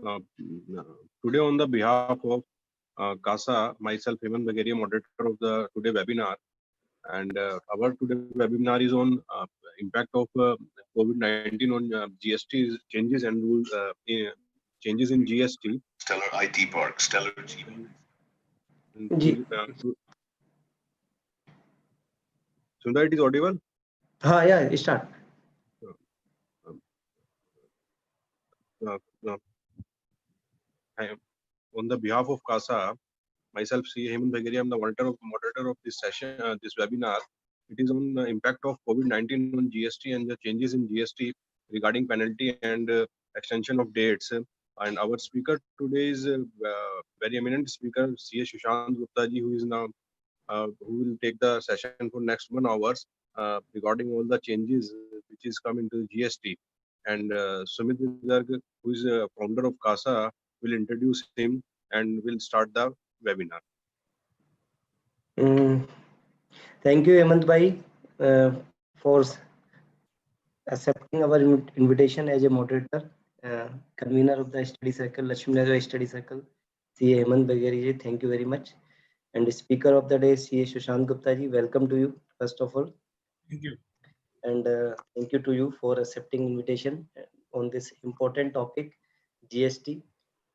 Uh, Today, on the behalf of CASA, myself, Hemant Bagaria, moderator of the today webinar, and our today webinar is on impact of COVID-19 on GST changes and rules, changes in GST. Stellar IT Park, Stellar ji Sundar, it is audible? हाँ या start Uh, uh, on the behalf of CASA, myself, C. Hemant Bagaria, I am the moderator of this session, this webinar. It is on the impact of COVID-19 on GST and the changes in GST regarding penalty and extension of dates. And our speaker today is very eminent speaker, C. A. Sushant Gupta ji, who is now who will take the session for next 1 hours regarding all the changes which is come into GST. And Sumit Garg, who is founder of CASA, will introduce him and will start the webinar. Thank you Hemant bhai for accepting our invitation as a moderator, convener of the study circle, Lakshmi Nagar study circle, CA Hemant Bagaria ji, thank you very much. And the speaker of the day, CA Sushant Gupta ji, welcome to you first of all. Thank you. And thank you to you for accepting invitation on this important topic, GST.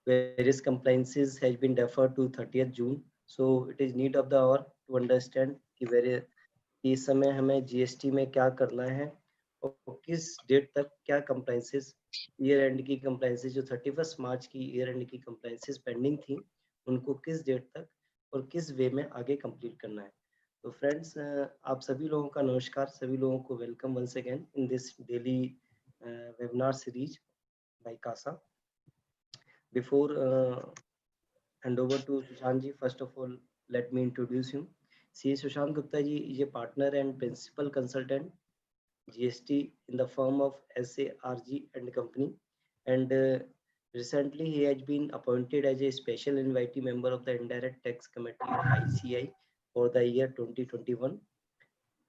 Various compliances has been deferred to 30th June. So it is need of the hour to understand कि इस समय हमें GST में क्या करना है और किस डेट तक क्या compliances ईयर एंड की compliances जो 31 मार्च की ईयर एंड की compliances पेंडिंग थी उनको किस डेट तक और किस वे में आगे कंप्लीट करना है. तो फ्रेंड्स आप सभी लोगों का नमस्कार, सभी लोगों को welcome once again in this daily webinar series by Kasa. Before hand over to Sushant ji, first of all, let me introduce him. C. Sushant Gupta ji is a partner and principal consultant GST in the firm of SARG and Company, and recently he has been appointed as a special invitee member of the Indirect Tax Committee of ICI for the year 2021,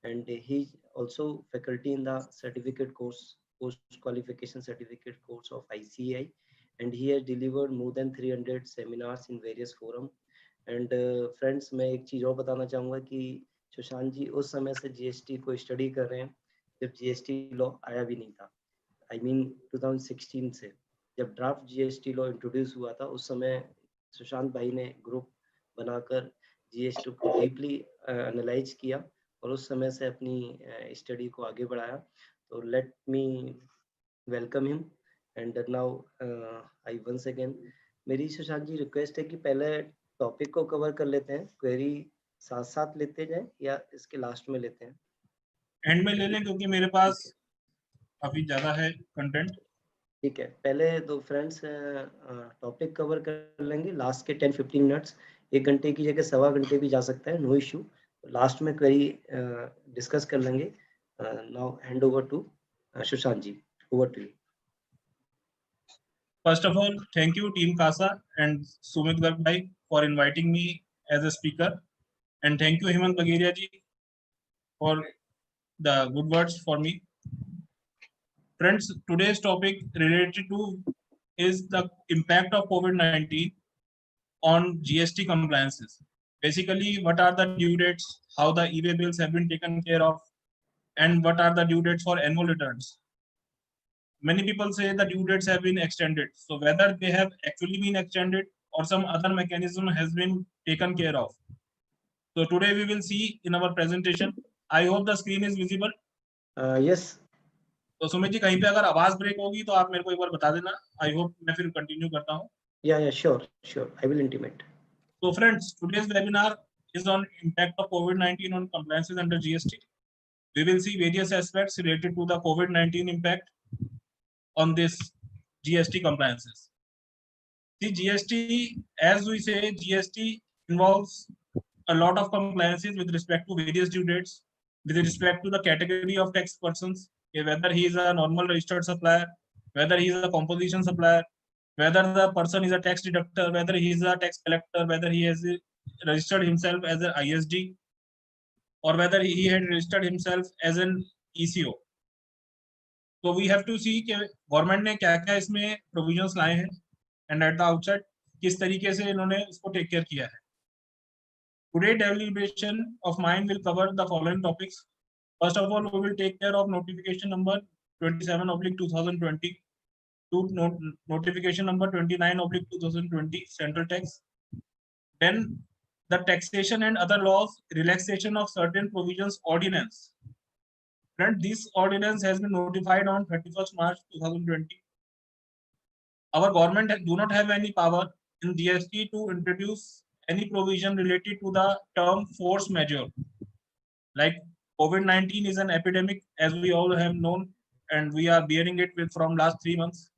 and he is also faculty in the certificate course, post qualification certificate course of ICI, and he has delivered more than 300 seminars in various forums. And friends, मैं एक चीज और बताना चाहूँगा कि सुशांत जी उस समय से GST को स्टडी कर रहे हैं जब GST लॉ आया भी नहीं था. I mean 2016 से जब ड्राफ्ट GST लॉ इंट्रोड्यूस हुआ था उस समय सुशांत भाई ने ग्रुप बनाकर GST को डीपली एनालाइज किया और उस समय से अपनी स्टडी को आगे बढ़ाया. तो let me welcome him and now I once again मेरी सुशांत जी रिक्वेस्ट है कि पहले टॉपिक को कवर कर लेते हैं, क्वेरी साथ साथ लेते जाएं या इसके लास्ट में लेते हैं? एंड में ले लें क्योंकि मेरे पास काफी ज्यादा है कंटेंट. ठीक है, पहले दो फ्रेंड्स टॉपिक कवर कर लेंगे लास्ट के 10-15 मिनट्स, 1 घंटे की जगह 1.25 घंटे भी जा सकता है, नो इशू. लास्ट में क्वेरी डिस्कस कर लेंगे. Now hand over to Sushant ji, over to you. First of all, thank you Team CASA and Sumit Garg bhai for inviting me as a speaker, and thank you Hemant Bagaria ji for the good words for me. Friends, today's topic related to is the impact of COVID-19 on GST compliances. Basically, what are the due dates, how the e-way bills have been taken care of, and what are the due dates for annual returns. Many people say the due dates have been extended. So whether they have actually been extended or some other mechanism has been taken care of. So today we will see in our presentation. I hope the screen is visible. Yes. तो सुमित जी कहीं पे अगर आवाज break होगी तो आप मेरे को एक बार बता देना. I hope मैं फिर कंटिन्यू करता हूँ. Yeah, sure. I will intimate. So friends, today's webinar is on impact of COVID-19 on compliances under GST. We will see various aspects related to the COVID-19 impact on this GST compliances. The GST, as we say, GST involves a lot of compliances with respect to various due dates, with respect to the category of tax persons, whether he is a normal registered supplier, whether he is a composition supplier, whether the person is a tax deductor, whether he is a tax collector, whether he has registered himself as an ISD, or whether he had registered himself as an ECO. तो we have to सी कि government ने क्या क्या इसमें provisions लाए हैं and at the outset किस तरीके से इन्होंने इसको टेक केयर किया है. Today deliberation of mine will cover the following topics. First of all, we will take care of notification number 27/2020 to notification number 29/2020 central tax. Then the taxation and other laws relaxation of certain provisions ordinance. Friend, this ordinance has been notified on 31st March 2020. Our government do not have any power in GST to introduce any provision related to the term force majeure. Like COVID-19 is an epidemic, as we all have known, and we are bearing it with from last 3 months.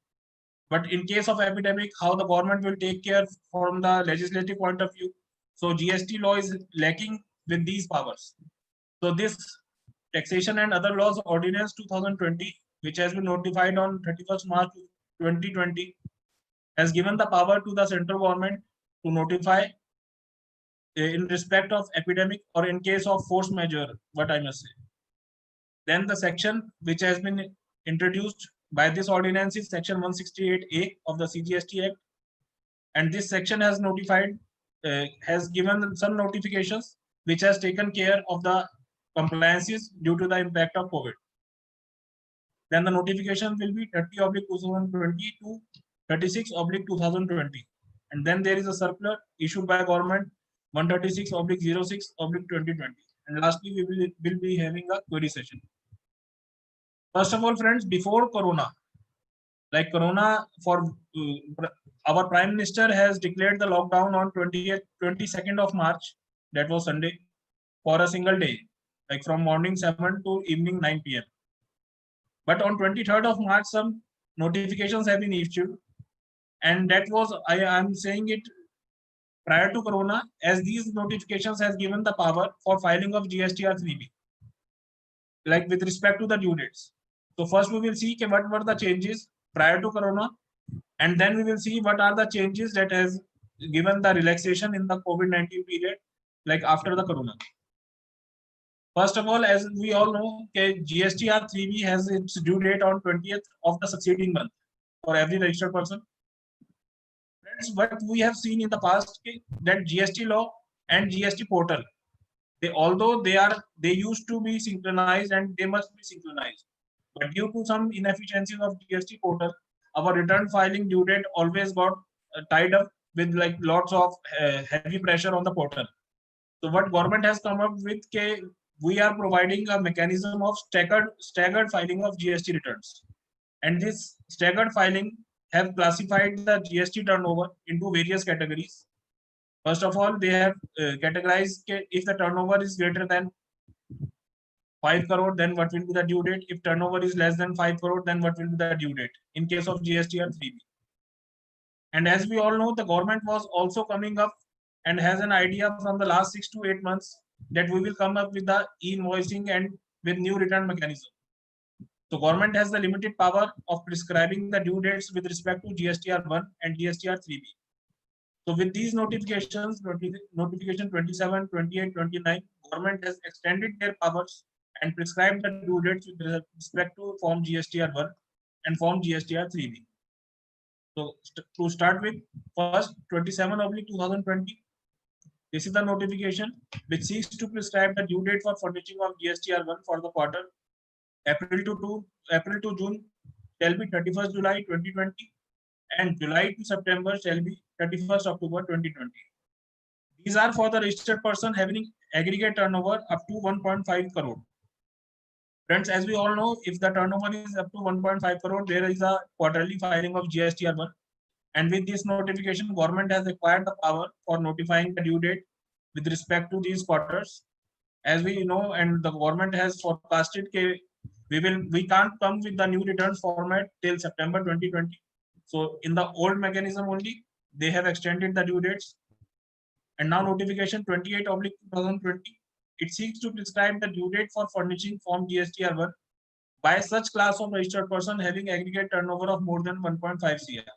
But in case of epidemic, how the government will take care from the legislative point of view? So GST law is lacking with these powers. So this taxation and other laws ordinance 2020, which has been notified on 31st March 2020, has given the power to the central government to notify in respect of epidemic or in case of force majeure, what I must say. Then the section which has been introduced by this ordinance is section 168A of the CGST Act, and this section has notified, has given some notifications which has taken care of the compliances due to the impact of COVID. Then the notification will be 30/2020 to 36/2020, and then there is a circular issued by government 136/06/2020, and lastly we will be having a query session. First of all, friends, before Corona, like Corona, for our Prime Minister has declared the lockdown on 22nd of March, that was Sunday, for a single day, like from morning 7 to evening 9 p.m. But on 23rd of March, some notifications have been issued, and that was, I am saying it prior to Corona, as these notifications has given the power for filing of GSTR 3B, like with respect to the due dates. So first we will see what were the changes prior to Corona, and then we will see what are the changes that has given the relaxation in the COVID-19 period, like after the Corona. First of all, as we all know, GSTR 3B has its due date on 20th of the succeeding month for every registered person. Friends, what we have seen in the past, that GST law and GST portal, although they used to be synchronized and they must be synchronized, but due to some inefficiencies of GST portal, our return filing due date always got tied up with like lots of heavy pressure on the portal. So what government has come up with, we are providing a mechanism of staggered filing of GST returns, and this staggered filing have classified the GST turnover into various categories. First of all, they have categorized if the turnover is greater than 5 crore, then what will be the due date? If turnover is less than 5 crore, then what will be the due date in case of GSTR 3B? And as we all know, the government was also coming up and has an idea from the last 6 to 8 months that we will come up with the e-invoicing and with new return mechanism. So government has the limited power of prescribing the due dates with respect to GSTR 1 and GSTR 3B. So with these notifications, notification 27, 28, 29, government has extended their powers and prescribed the due dates with respect to Form GSTR 1 and Form GSTR 3B. So to start with, first 27/2020, this is the notification which seeks to prescribe the due date for furnishing of GSTR 1 for the quarter April to June shall be 31st July 2020, and July to September shall be 31st October 2020. These are for the registered person having aggregate turnover up to 1.5 crore. Friends, as we all know, if the turnover is up to 1.5 crore, there is a quarterly filing of GSTR 1. And with this notification, government has acquired the power for notifying the due date with respect to these quarters. As we know, and the government has forecasted we can't come with the new returns format till September 2020. So in the old mechanism only, they have extended the due dates. And now notification 28/2020, it seeks to prescribe the due date for furnishing Form GSTR 1 by such class of registered person having aggregate turnover of more than 1.5 CR.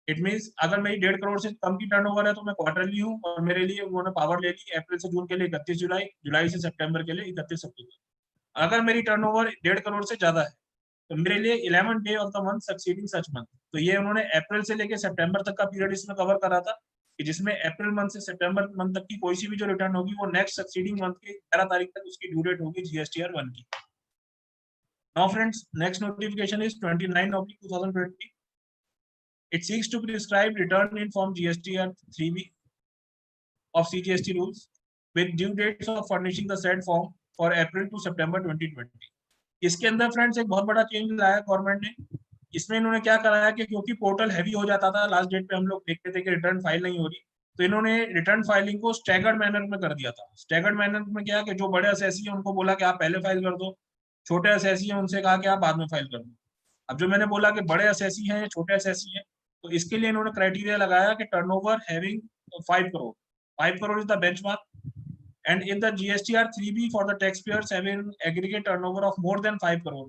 It means अगर मेरी 1.5 करोड़ से कम की turnover है तो मैं quarterly हूँ, और मेरे लिए उन्होंने पावर ले ली अप्रैल से जून के लिए 31 जुलाई, जुलाई से सितंबर के लिए 31 अक्टूबर। अगर मेरी टर्नओवर 1.5 करोड़ से ज्यादा है तो मेरे लिए 11 day of the month succeeding such month, तो ये उन्होंने अप्रैल से लेके सितंबर तक का पीरियड इसमें कवर करा था कि जिसमें अप्रैल मंथ से सितंबर मंथ तक की कोई सी भी जो रिटर्न होगी वो नेक्स्ट सक्सीडिंग मंथ के 11 तारीख तक उसकी ड्यू डेट होगी GSTR 1 की। Now friends, next notification is 29/2020. It seeks to prescribe return in form GSTR 3B of CGST rules with due dates of furnishing the said form for April to September 2020. इसके अंदर friends एक बहुत बड़ा change लाया government ने। इसमें इन्होंने क्या कराया कि क्योंकि पोर्टल हैवी हो जाता था, लास्ट डेट पे हम लोग देखते थे कि रिटर्न फाइल नहीं हो रही, तो इन्होंने रिटर्न फाइलिंग को स्टैगर्ड मैनर में कर दिया था। स्टैगर्ड मैनर में क्या कि जो बड़े असेसी हैं उनको बोला कि आप पहले फाइल कर दो, छोटे असेसी हैं उनसे कहा कि आप बाद में फाइल कर दो। अब जो मैंने बोला कि बड़े असेसी हैं, छोटे असेसी हैं, तो इसके लिए इन्होंने क्राइटेरिया लगाया कि turnover having 5 crore, 5 crore is the benchmark, and in the GSTR 3B for the taxpayers having aggregate turnover of more than 5 crore,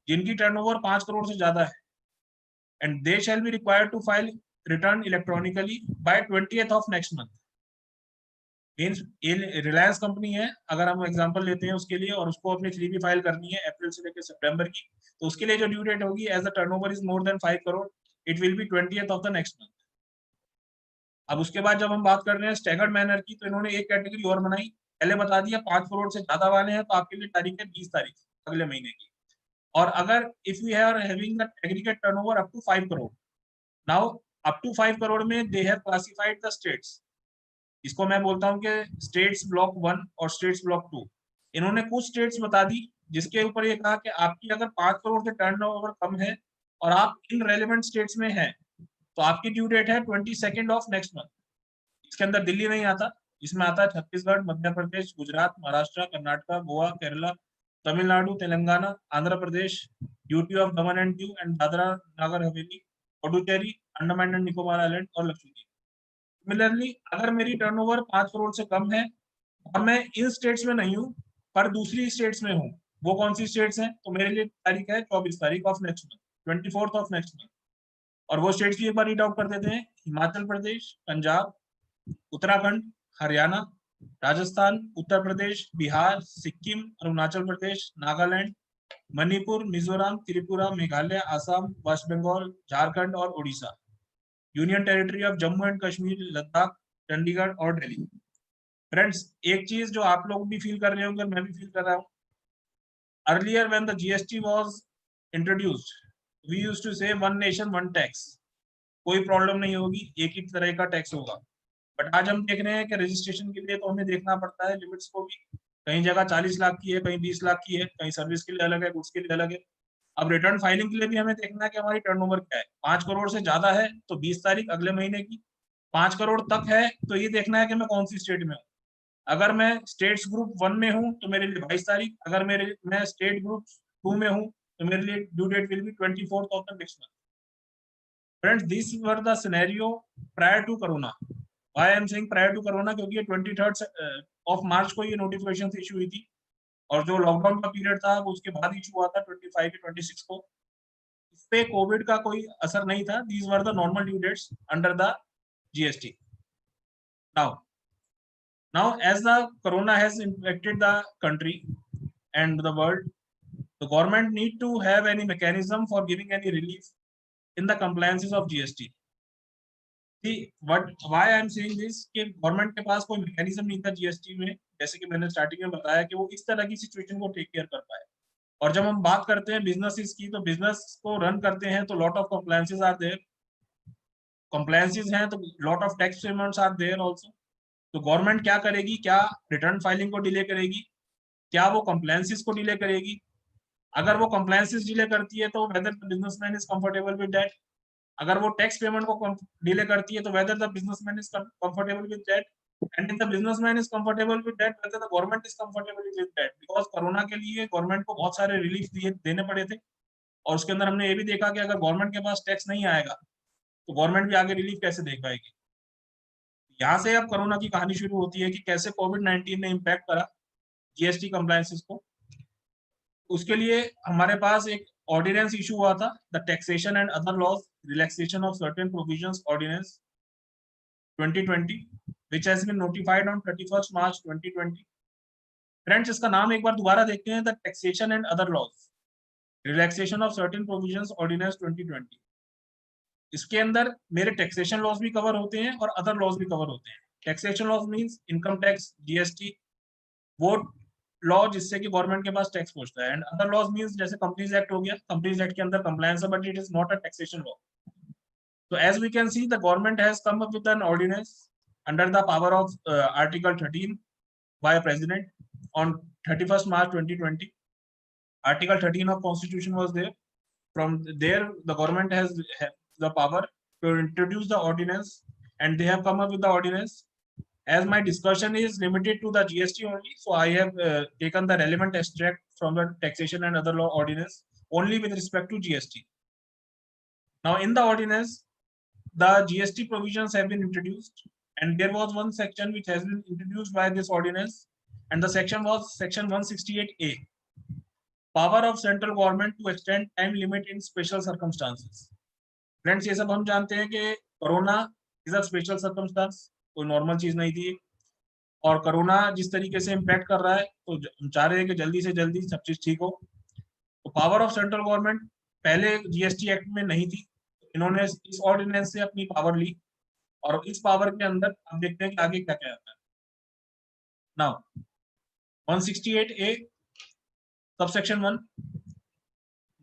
जिनकी टर्नओवर 5 करोड़ से ज्यादा है, and they shall be required to file return electronically by 20th of next month. Means Reliance company है, अगर हम example लेते हैं उसके लिए, और उसको अपनी 3B फाइल करनी है अप्रैल से लेकर सितंबर की, तो उसके लिए जो ड्यू डेट होगी as the turnover is more than 5 crore, it will be 20th of the next month. अब उसके बाद जब हम बात कर रहे हैं स्टैगर्ड मैनर की, तो इन्होंने एक कैटेगरी और बनाई, पहले बता दिया 5 करोड़ से ज्यादा वाले हैं तो आपके लिए तारीख है 20 तारीख अगले महीने की, और अगर if we are having the aggregate turnover up to 5 crore, now up to 5 crore में they have classified the states, इसको मैं बोलता हूं कि स्टेट्स ब्लॉक 1 और स्टेट्स ब्लॉक 2। इन्होंने कुछ स्टेट्स बता दी जिसके ऊपर ये कहा कि आपकी अगर 5 करोड़ से टर्नओवर कम है और आप इन रेलेवेंट स्टेट्स में हैं, तो आपकी ड्यू डेट है 22nd of next month। इसके अंदर दिल्ली नहीं आता, इसमें आता है Chhattisgarh, Madhya Pradesh, Gujarat, Maharashtra, Karnataka, Goa, Kerala, Tamil Nadu, Telangana, Andhra Pradesh, duty of Daman and Diu and Dadra Nagar Haveli, Puducherry, Andaman and Nicobar island और लक्षद्वीप। सिमिलरली अगर मेरी टर्नओवर 5 करोड़ से कम है और मैं इन स्टेट्स में नहीं हूँ पर दूसरी स्टेट्स में हूँ, वो कौन सी स्टेट्स हैं, तो मेरे लिए तारीख है 24 तारीख of next month, 24th of next month। और वो स्टेट्स की एक बार रीड आउट कर देते हैं, हिमाचल प्रदेश, पंजाब, उत्तराखंड, हरियाणा, राजस्थान, उत्तर प्रदेश, बिहार, सिक्किम, अरुणाचल प्रदेश, नागालैंड, मणिपुर, मिजोरम, त्रिपुरा, मेघालय, आसाम, वेस्ट बंगाल, झारखंड और Orissa, union territory of Jammu and Kashmir, Ladakh, Chandigarh और दिल्ली। फ्रेंड्स, एक चीज जो आप लोग भी फील कर रहे होंगे, मैं भी फील कर रहा हूँ, earlier when the GST was introduced we used to say one nation one tax, कोई प्रॉब्लम नहीं होगी, एक ही तरह का टैक्स होगा। बट आज हम देख रहे हैं कि रजिस्ट्रेशन के लिए तो हमें देखना पड़ता है लिमिट्स को भी, कहीं जगह 40 लाख की है, कहीं 20 लाख की है, कहीं सर्विस के लिए अलग है, गुड्स के लिए अलग है। अब रिटर्न फाइलिंग के लिए भी हमें देखना है कि हमारी टर्नओवर क्या है, 5 करोड़ से ज्यादा है तो 20 तारीख अगले महीने की, 5 करोड़ तक है तो ये देखना है कि मैं कौन सी स्टेट में हूँ। अगर मैं स्टेट्स ग्रुप 1 में हूँ तो मेरे लिए 22 तारीख, अगर मैं स्टेट ग्रुप 2 में हूँ तो मेरे लिए due date will be 24th of the next month. Friends, these were the scenario prior to corona. Why I am saying prior to corona, क्योंकि 23rd of March को ये नोटिफिकेशन इशू हुई थी, और जो लॉकडाउन का पीरियड था वो उसके बाद इशू हुआ था 25 या 26 को। इस पे कोविड का कोई असर नहीं था। These were the normal due dates under the GST. Now as the corona has impacted the country and the world, the government need to have any mechanism for giving any relief in the compliances of GST. See, why I am saying this कि government के पास कोई mechanism नहीं था GST में, जैसे कि मैंने starting में बताया कि वो इस तरह की सिचुएशन को टेक केयर कर पाए। और जब हम बात करते हैं बिजनेसेस की, तो बिजनेस को रन करते हैं तो lot of compliances are there, compliances हैं तो lot of tax payments are there also. तो गवर्नमेंट क्या करेगी, क्या रिटर्न फाइलिंग को डिले करेगी, क्या वो कंप्लायंसेस को डिले करेगी? अगर वो कंप्लायंसेस डिले करती है तो whether the businessman is comfortable with that. अगर वो टैक्स पेमेंट को डिले करती है तो whether the businessman is comfortable with that, and if the businessman is comfortable with that, whether the government is comfortable with that. Because corona के लिए government को बहुत सारे रिलीफ देने पड़े थे, और उसके अंदर हमने ये भी देखा कि अगर गवर्नमेंट के पास टैक्स नहीं आएगा तो गवर्नमेंट भी आगे रिलीफ कैसे दे पाएगी। यहाँ से अब कोरोना की कहानी शुरू होती है कि कैसे कोविड-19 ने इम्पैक्ट करा GST कंप्लायंसेस को। उसके लिए हमारे पास एक ऑर्डिनेंस इशू हुआ था, the taxation and other laws relaxation of certain provisions ordinance 2020 which has been notified on 31st March 2020। Friends, इसका नाम एक बार दोबारा देखते हैं, the taxation and other laws relaxation of certain provisions ordinance 2020। इसके अंदर मेरे टैक्सेशन लॉस भी कवर होते हैं और अदर लॉस भी कवर होते हैं। Taxation loss means income tax, GST, वो लॉ जिससे कि गवर्नमेंट के पास टैक्स पहुंचता है। एंड अदर लॉस मींस जैसे कंपनीज एक्ट हो गया, कंपनीज एक्ट के अंदर कंप्लायंस है, but it is not a taxation law. So as we can see, the government has come up with an ordinance under the power of Article 13 by President on 31st March 2020. Article 13 of Constitution was there. From there, the government has the power to introduce the ordinance, and they have come up with the ordinance. As my discussion is limited to the GST only, so I have taken the relevant extract from the taxation and other law ordinance only with respect to GST. Now, in the ordinance, the GST provisions have been introduced, and there was one section which has been introduced by this ordinance, and the section was section 168A, power of central government to extend time limit in special circumstances. Friends, ये सब हम जानते हैं कि corona is a special circumstance, कोई normal चीज नहीं थी, और कोरोना जिस तरीके से इम्पैक्ट कर रहा है, तो हम चाह रहे हैं कि जल्दी से जल्दी सब चीज ठीक हो। तो पावर ऑफ सेंट्रल गवर्नमेंट पहले जीएसटी एक्ट में नहीं थी, इन्होंने इस ऑर्डिनेंस से अपनी पावर ली, और इस पावर के अंदर हम देखते हैं कि आगे क्या क्या आता है। Now 168A subsection 1,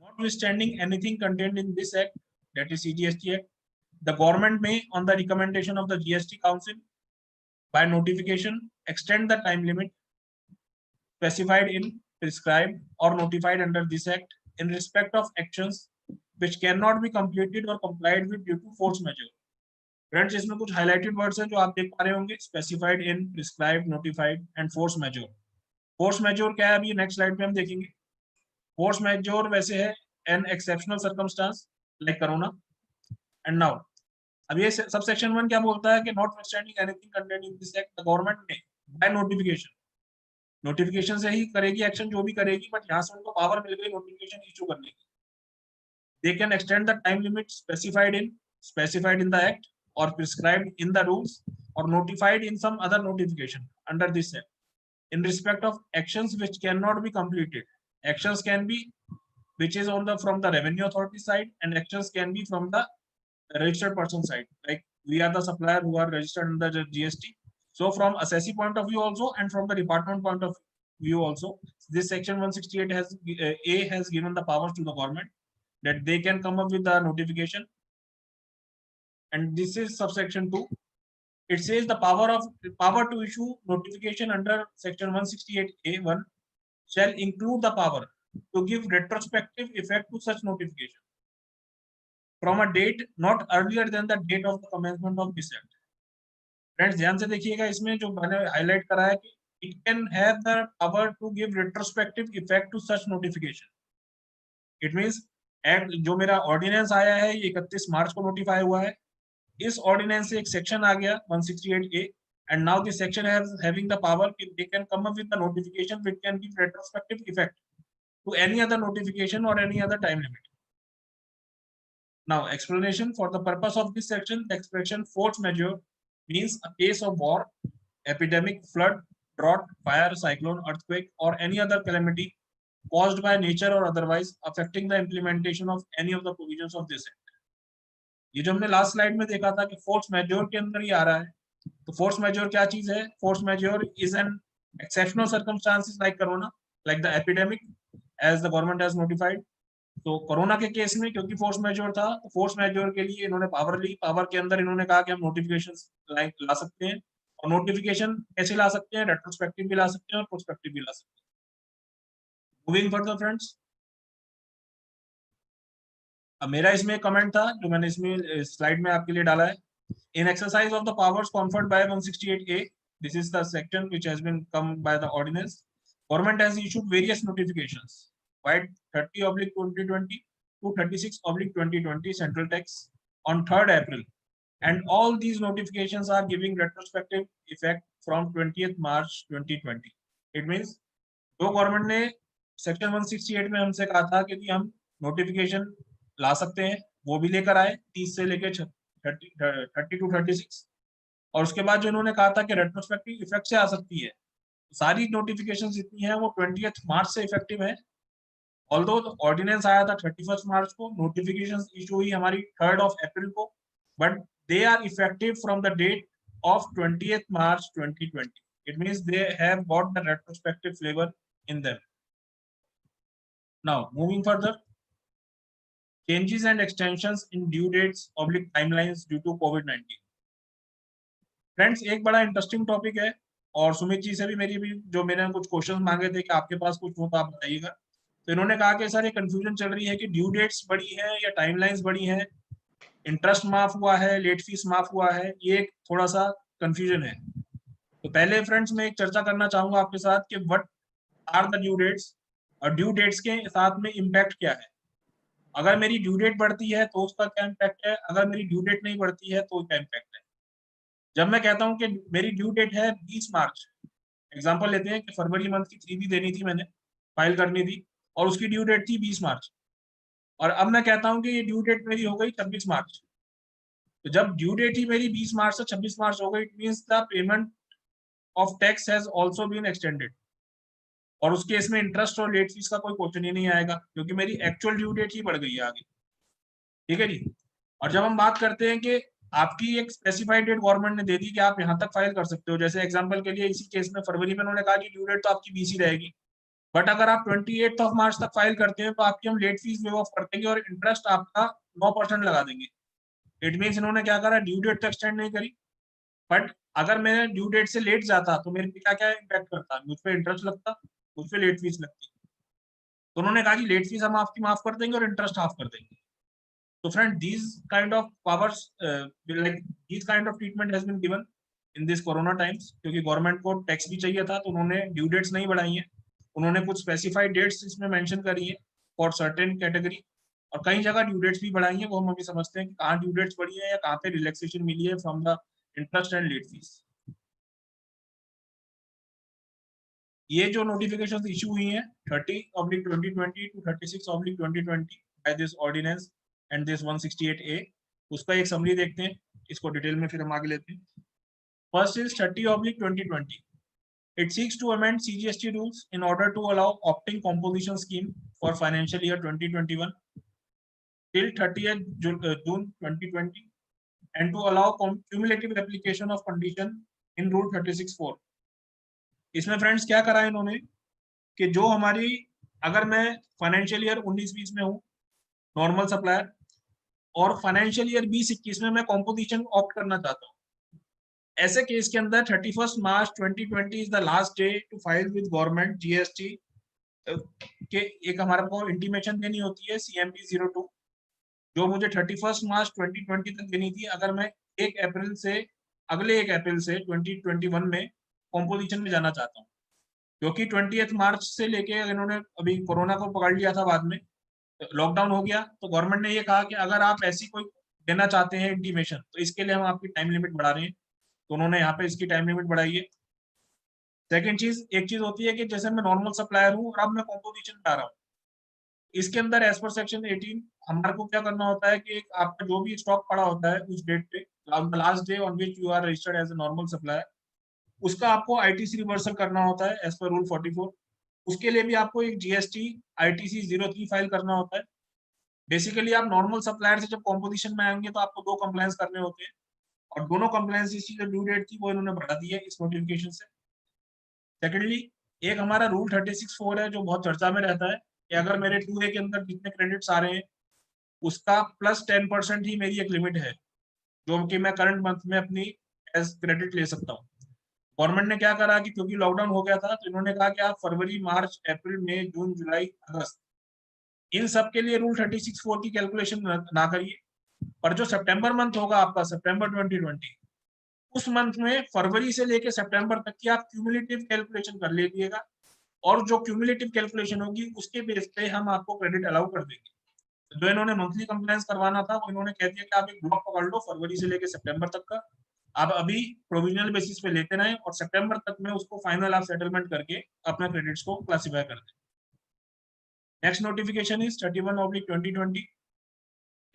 notwithstanding anything contained in this act, that is CGST Act, the government may, on the recommendation of the GST Council, by notification, extend the time limit specified in, prescribed, or notified under this act in respect of actions which cannot be completed or complied with due to force majeure. Friends, इसमें कुछ highlighted words हैं जो आप देख पा रहे होंगे, specified in, prescribed, notified and force majeure. Force majeure क्या है, अभी नेक्स्ट स्लाइड पे हम देखेंगे। फोर्स मेजर वैसे है an exceptional circumstance like corona. And now अब ये सबसेक्शन 1 क्या बोलता है कि notwithstanding anything contained in this act, the government ने बाय नोटिफिकेशन, नोटिफिकेशन से ही करेगी एक्शन जो भी करेगी, बट यहाँ से उनको पावर मिल गई नोटिफिकेशन इशू करने की। They can extend the time limit specified in the act or prescribed in the rules or notified in some other notification under this act in respect of actions which cannot be completed. Actions can be which is on the from the revenue authority side, and actions can be from the registered person side, like we are the supplier who are registered under the GST. So from assessee point of view also, and from the department point of view also, this section 168 has A has given the powers to the government that they can come up with the notification. And this is subsection 2. It says the power to issue notification under section 168A1 shall include the power to give retrospective effect to such notification from a date not earlier than the date of the commencement of this act. Friends, ध्यान से देखिएगा, इसमें जो मैंने highlight करा है कि it can have the power to give retrospective effect to such notification. It means act जो मेरा ऑर्डिनेंस आया है ये 31 मार्च को नोटिफाई हुआ है, इस ऑर्डिनेंस से एक सेक्शन आ गया 168A, and now this section has having the power, they can come up with the notification which can give retrospective effect to any other notification or any other time limit. Now explanation: for the purpose of this section, the expression force majeure means a case of war, epidemic, flood, drought, fire, cyclone, earthquake or any other calamity caused by nature or otherwise affecting the implementation of any of the provisions of this act. ये जो हमने last slide में देखा था कि force majeure के अंदर ही आ रहा है, तो फोर्स मेजोर क्या चीज है? Force majeure is an exceptional circumstances like corona, like the epidemic as the government has notified. तो कोरोना के केस में क्योंकि फोर्स मेजोर था, तो फोर्स मेजोर के लिए इन्होंने पावर ली, पावर के अंदर इन्होंने कहा कि हम नोटिफिकेशन ला सकते हैं, और नोटिफिकेशन कैसे ला सकते हैं? रेट्रोस्पेक्टिव भी ला सकते हैं और प्रोस्पेक्टिव भी ला सकते हैं। मूविंग फर्दर फ्रेंड्स, अब मेरा इसमें कमेंट था जो मैंने इसमें स्लाइड में आपके लिए डाला है। In exercise of the powers conferred by 168A, this is the section which has been come by the ordinance, government has issued various notifications by 30/2020 to 36/2020 central tax on 3rd April, and all these notifications are giving retrospective effect from 20th March 2020. It means जो government ने section 168 में हमसे कहा था कि हम notification ला सकते हैं, वो भी लेकर आए 30 से लेकर 30 to 36, और उसके बाद जो उन्होंने कहा था कि रेट्रोस्पेक्टिव इफेक्ट से आ सकती है, सारी नोटिफिकेशन जितनी है वो 20th मार्च से इफेक्टिव है, ऑल्दो ऑर्डिनेंस आया था 31 मार्च को, नोटिफिकेशन इशू हुई हमारी 3rd of April को, but they are effective from the date of 20th March 2020. It means they have got the retrospective flavor in them. Now, moving further, changes and extensions in due dates oblique timelines due to COVID-19. Friends, एक बड़ा interesting topic है और सुमित जी से भी मेरी भी जो मैंने कुछ क्वेश्चन मांगे थे कि आपके पास कुछ हो तो आप बताइएगा। तो इन्होंने कहा कि सर ये कंफ्यूजन चल रही है कि ड्यू डेट्स बड़ी है या टाइमलाइंस बड़ी है, इंटरेस्ट माफ हुआ है, लेट फीस माफ हुआ है, ये एक थोड़ा सा कंफ्यूजन है। तो पहले फ्रेंड्स मैं एक चर्चा करना चाहूंगा आपके साथ कि what are the due dates और ड्यू डेट्स के साथ में इम्पैक्ट क्या है। अगर मेरी ड्यू डेट बढ़ती है तो उसका क्या इम्पैक्ट है, अगर मेरी ड्यू डेट नहीं बढ़ती है तो क्या इम्पैक्ट है। जब मैं कहता हूं कि मेरी ड्यू डेट है 20 मार्च, एग्जांपल लेते हैं कि फरवरी मंथ की 3 देनी थी, मैंने फाइल करनी थी और उसकी ड्यू डेट थी 20 मार्च, और अब मैं कहता हूं कि ये ड्यू डेट मेरी हो गई 26 मार्च। तो जब ड्यू डेट ही मेरी 20 मार्च से 26 मार्च हो गई, it means the payment of tax has also been extended, और उस केस में इंटरेस्ट और लेट फीस का कोई क्वेश्चन ही नहीं आएगा क्योंकि मेरी एक्चुअल ड्यू डेट ही बढ़ गई है आगे। ठीक है जी। और जब हम बात करते हैं कि आपकी एक स्पेसिफाइड डेट गवर्नमेंट ने दे दी कि आप यहां तक फाइल कर सकते हो, जैसे एग्जांपल के लिए इसी केस में फरवरी में उन्होंने कहा कि ड्यू डेट तो आपकी 20 ही रहेगी, बट अगर आप 28 ऑफ मार्च तक फाइल करते हैं तो आपकी हम लेट फीस वेव ऑफ कर देंगे और इंटरेस्ट आपका 9% लगा देंगे। इट मीन्स इन्होंने क्या करा, ड्यू डेट तो एक्सटेंड नहीं करी, बट अगर मैं ड्यू डेट से लेट जाता तो मेरे पे क्या क्या इम्पैक्ट करता, मुझ पर इंटरेस्ट लगता, मुझ पर लेट फीस लगती। तो उन्होंने कहा कि लेट फीस हम आपकी माफ कर देंगे और इंटरेस्ट हाफ कर देंगे। So friend, these kind of powers, like these kind of treatment has been given in this corona times, क्योंकि गवर्नमेंट को टैक्स भी चाहिए था तो उन्होंने ड्यू डेट्स नहीं बढ़ाई हैं, उन्होंने कुछ स्पेसिफाइड डेट्स इसमें मेंशन करी है फॉर सर्टेन कैटेगरी, और कई जगह ड्यू डेट्स भी बढ़ाई हैं, वो हम अभी समझते हैं कि कहाँ ड्यू डेट्स बढ़ी है या कहाँ पे रिलैक्सेशन मिली है from the interest and late fees. ये जो नोटिफिकेशन इशू हुई हैं 30/2020 to 36/2020 by this ordinance and this 168A, उसका एक समरी देखते हैं, इसको डिटेल में फिर हम आगे लेते हैं। First is 30/2020, it seeks to amend CGST rules in order to allow opting composition scheme for financial year 2021 till 30th June 2020 and to allow cumulative application of condition in rule 36(4). इसमें friends क्या करा है इन्होंने कि जो हमारी, अगर मैं फाइनेंशियल ईयर 19-20 में हूँ नॉर्मल सप्लायर और फाइनेंशियल ईयर 20-21 में मैं कॉम्पोजिशन ऑप्ट करना चाहता हूँ, ऐसे केस के अंदर 31 March 2020 is the last day to file with government GST के एक हमारे को इंटीमेशन देनी होती है CMP 02, जो मुझे 31 मार्च 2020 तक देनी थी अगर मैं 1 अप्रैल से अगले 1 अप्रैल से 2021 में कॉम्पोजिशन में जाना चाहता हूँ, क्योंकि 20 मार्च से लेके इन्होंने अभी कोरोना को पकड़ लिया था, बाद में लॉकडाउन हो गया, तो गवर्नमेंट ने ये कहा कि अगर आप ऐसी कोई देना चाहते हैं इंटीमेशन तो इसके लिए हम आपकी टाइम लिमिट बढ़ा रहे हैं, तो उन्होंने यहाँ पे इसकी टाइम लिमिट बढ़ाई है। सेकंड चीज, एक चीज होती है कि जैसे मैं नॉर्मल सप्लायर हूँ और अब मैं कॉम्पोजिशन में आ रहा हूँ, इसके अंदर एज पर सेक्शन 18 हमारे को क्या करना होता है कि आपका जो भी स्टॉक पड़ा होता है उस डेट पे, last day on which you are registered as a normal supplier, उसका आपको ITC रिवर्सल करना होता है एज पर रूल 44। उसके लिए भी आपको एक GST ITC 03 फाइल करना होता है। बेसिकली आप नॉर्मल सप्लायर से जब कॉम्पोजिशन में आएंगे तो आपको 2 कंप्लायंस करने होते हैं, और दोनों कंप्लायंस की जो ड्यू डेट थी वो इन्होंने बढ़ा दी है इस नोटिफिकेशन से। सेकेंडली, एक हमारा रूल 36(4) है जो बहुत चर्चा में रहता है कि अगर मेरे 2A के अंदर जितने क्रेडिट्स आ रहे हैं उसका +10% ही मेरी एक लिमिट है जो कि मैं करंट मंथ में अपनी एज क्रेडिट ले सकता हूँ। गवर्नमेंट ने क्या करा कि क्योंकि लॉकडाउन हो गया था तो इन्होंने कहा कि आप फरवरी, मार्च, अप्रैल, मई, जून, जुलाई, अगस्त इन सब के लिए रूल 36(4) की कैलकुलेशन ना करिए, पर जो सितंबर मंथ होगा आपका, सितंबर 2020, उस मंथ में फरवरी से लेके सितंबर तक की आप क्यूमुलेटिव कैलकुलेशन कर लीजिएगा, और जो क्यूमुलेटिव कैलकुलेशन होगी उसके बेस पे हम आपको क्रेडिट अलाउ कर देंगे। जो इन्होंने मंथली कंप्लायंस करवाना था वो इन्होंने कह दिया कि आप एक ब्लॉक पकड़ लो फरवरी से लेके सितंबर तक का, आप अभी प्रोविजनल बेसिस पे लेते रहें और सितंबर तक में उसको फाइनल आप सेटलमेंट करके अपने क्रेडिट्स को क्लासिफाई कर दें। Next notification is 31/2020.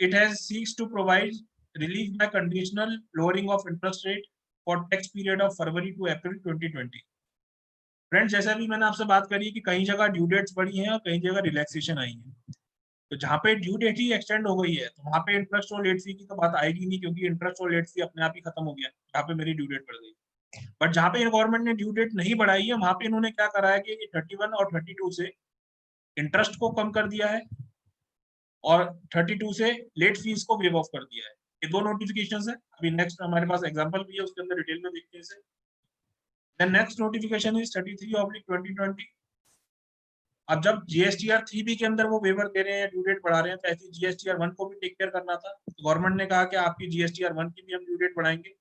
It has seeks to provide relief by conditional lowering of interest rate for tax period of February to April 2020. Friends जैसा भी मैंने आपसे बात करी कि कई जगह ड्यू डेट्स बढ़ी हैं और कई जगह रिलैक्सेशन आई है। तो जहाँ पे ड्यू डेट ही एक्सटेंड हो गई है तो वहाँ पे इंटरेस्ट और लेट फी की तो बात आएगी नहीं, क्योंकि इंटरेस्ट और लेट फी अपने आप ही खत्म हो गया जहाँ पे मेरी ड्यू डेट बढ़ गई। बट जहाँ पे गवर्नमेंट ने ड्यू डेट नहीं बढ़ाई है वहाँ पे इन्होंने क्या करा है कि 31 और 32 से इंटरेस्ट को कम कर दिया है और 32 से लेट फीस को वेव ऑफ कर दिया है। ये दो नोटिफिकेशंस है। अभी नेक्स्ट हमारे पास एग्जांपल भी है, उसके अंदर डिटेल में देखते हैं इसे। Then next notification is 33/2020। अब जब GSTR 3B के अंदर वो वेवर दे रहे हैं, ड्यू डेट बढ़ा रहे हैं, तो ऐसी GSTR 1 को भी टेक केयर करना था। गवर्नमेंट ने कहा कि आपकी GSTR 1 की भी हम ड्यू डेट बढ़ाएंगे,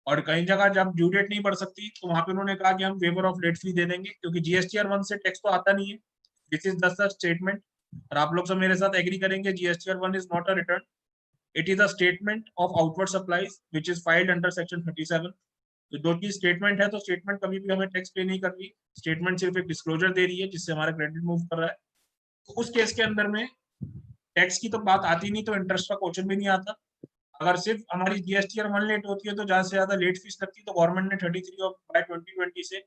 और कई जगह जब ड्यू डेट नहीं बढ़ सकती तो वहां पे उन्होंने कहा कि हम वेवर ऑफ लेट फी दे देंगे, क्योंकि GSTR 1 से टैक्स तो आता नहीं है। दिस इज द स्टेटमेंट, और आप लोग सब मेरे साथ एग्री करेंगे, GSTR 1 is not a return, it is a statement of outward supplies which is filed under section 37। तो जो की स्टेटमेंट है, तो स्टेटमेंट कभी भी हमें टैक्स पे नहीं कर रही, स्टेटमेंट सिर्फ एक डिस्क्लोजर दे रही है जिससे हमारा क्रेडिट मूव कर रहा है। तो उस केस के अंदर में टैक्स की तो बात आती नहीं, तो इंटरेस्ट का क्वेश्चन भी नहीं आता। अगर सिर्फ हमारी GSTR 1 लेट होती है तो ज्यादा से ज्यादा लेट फीस लगती है, तो गवर्नमेंट ने 33/2020 से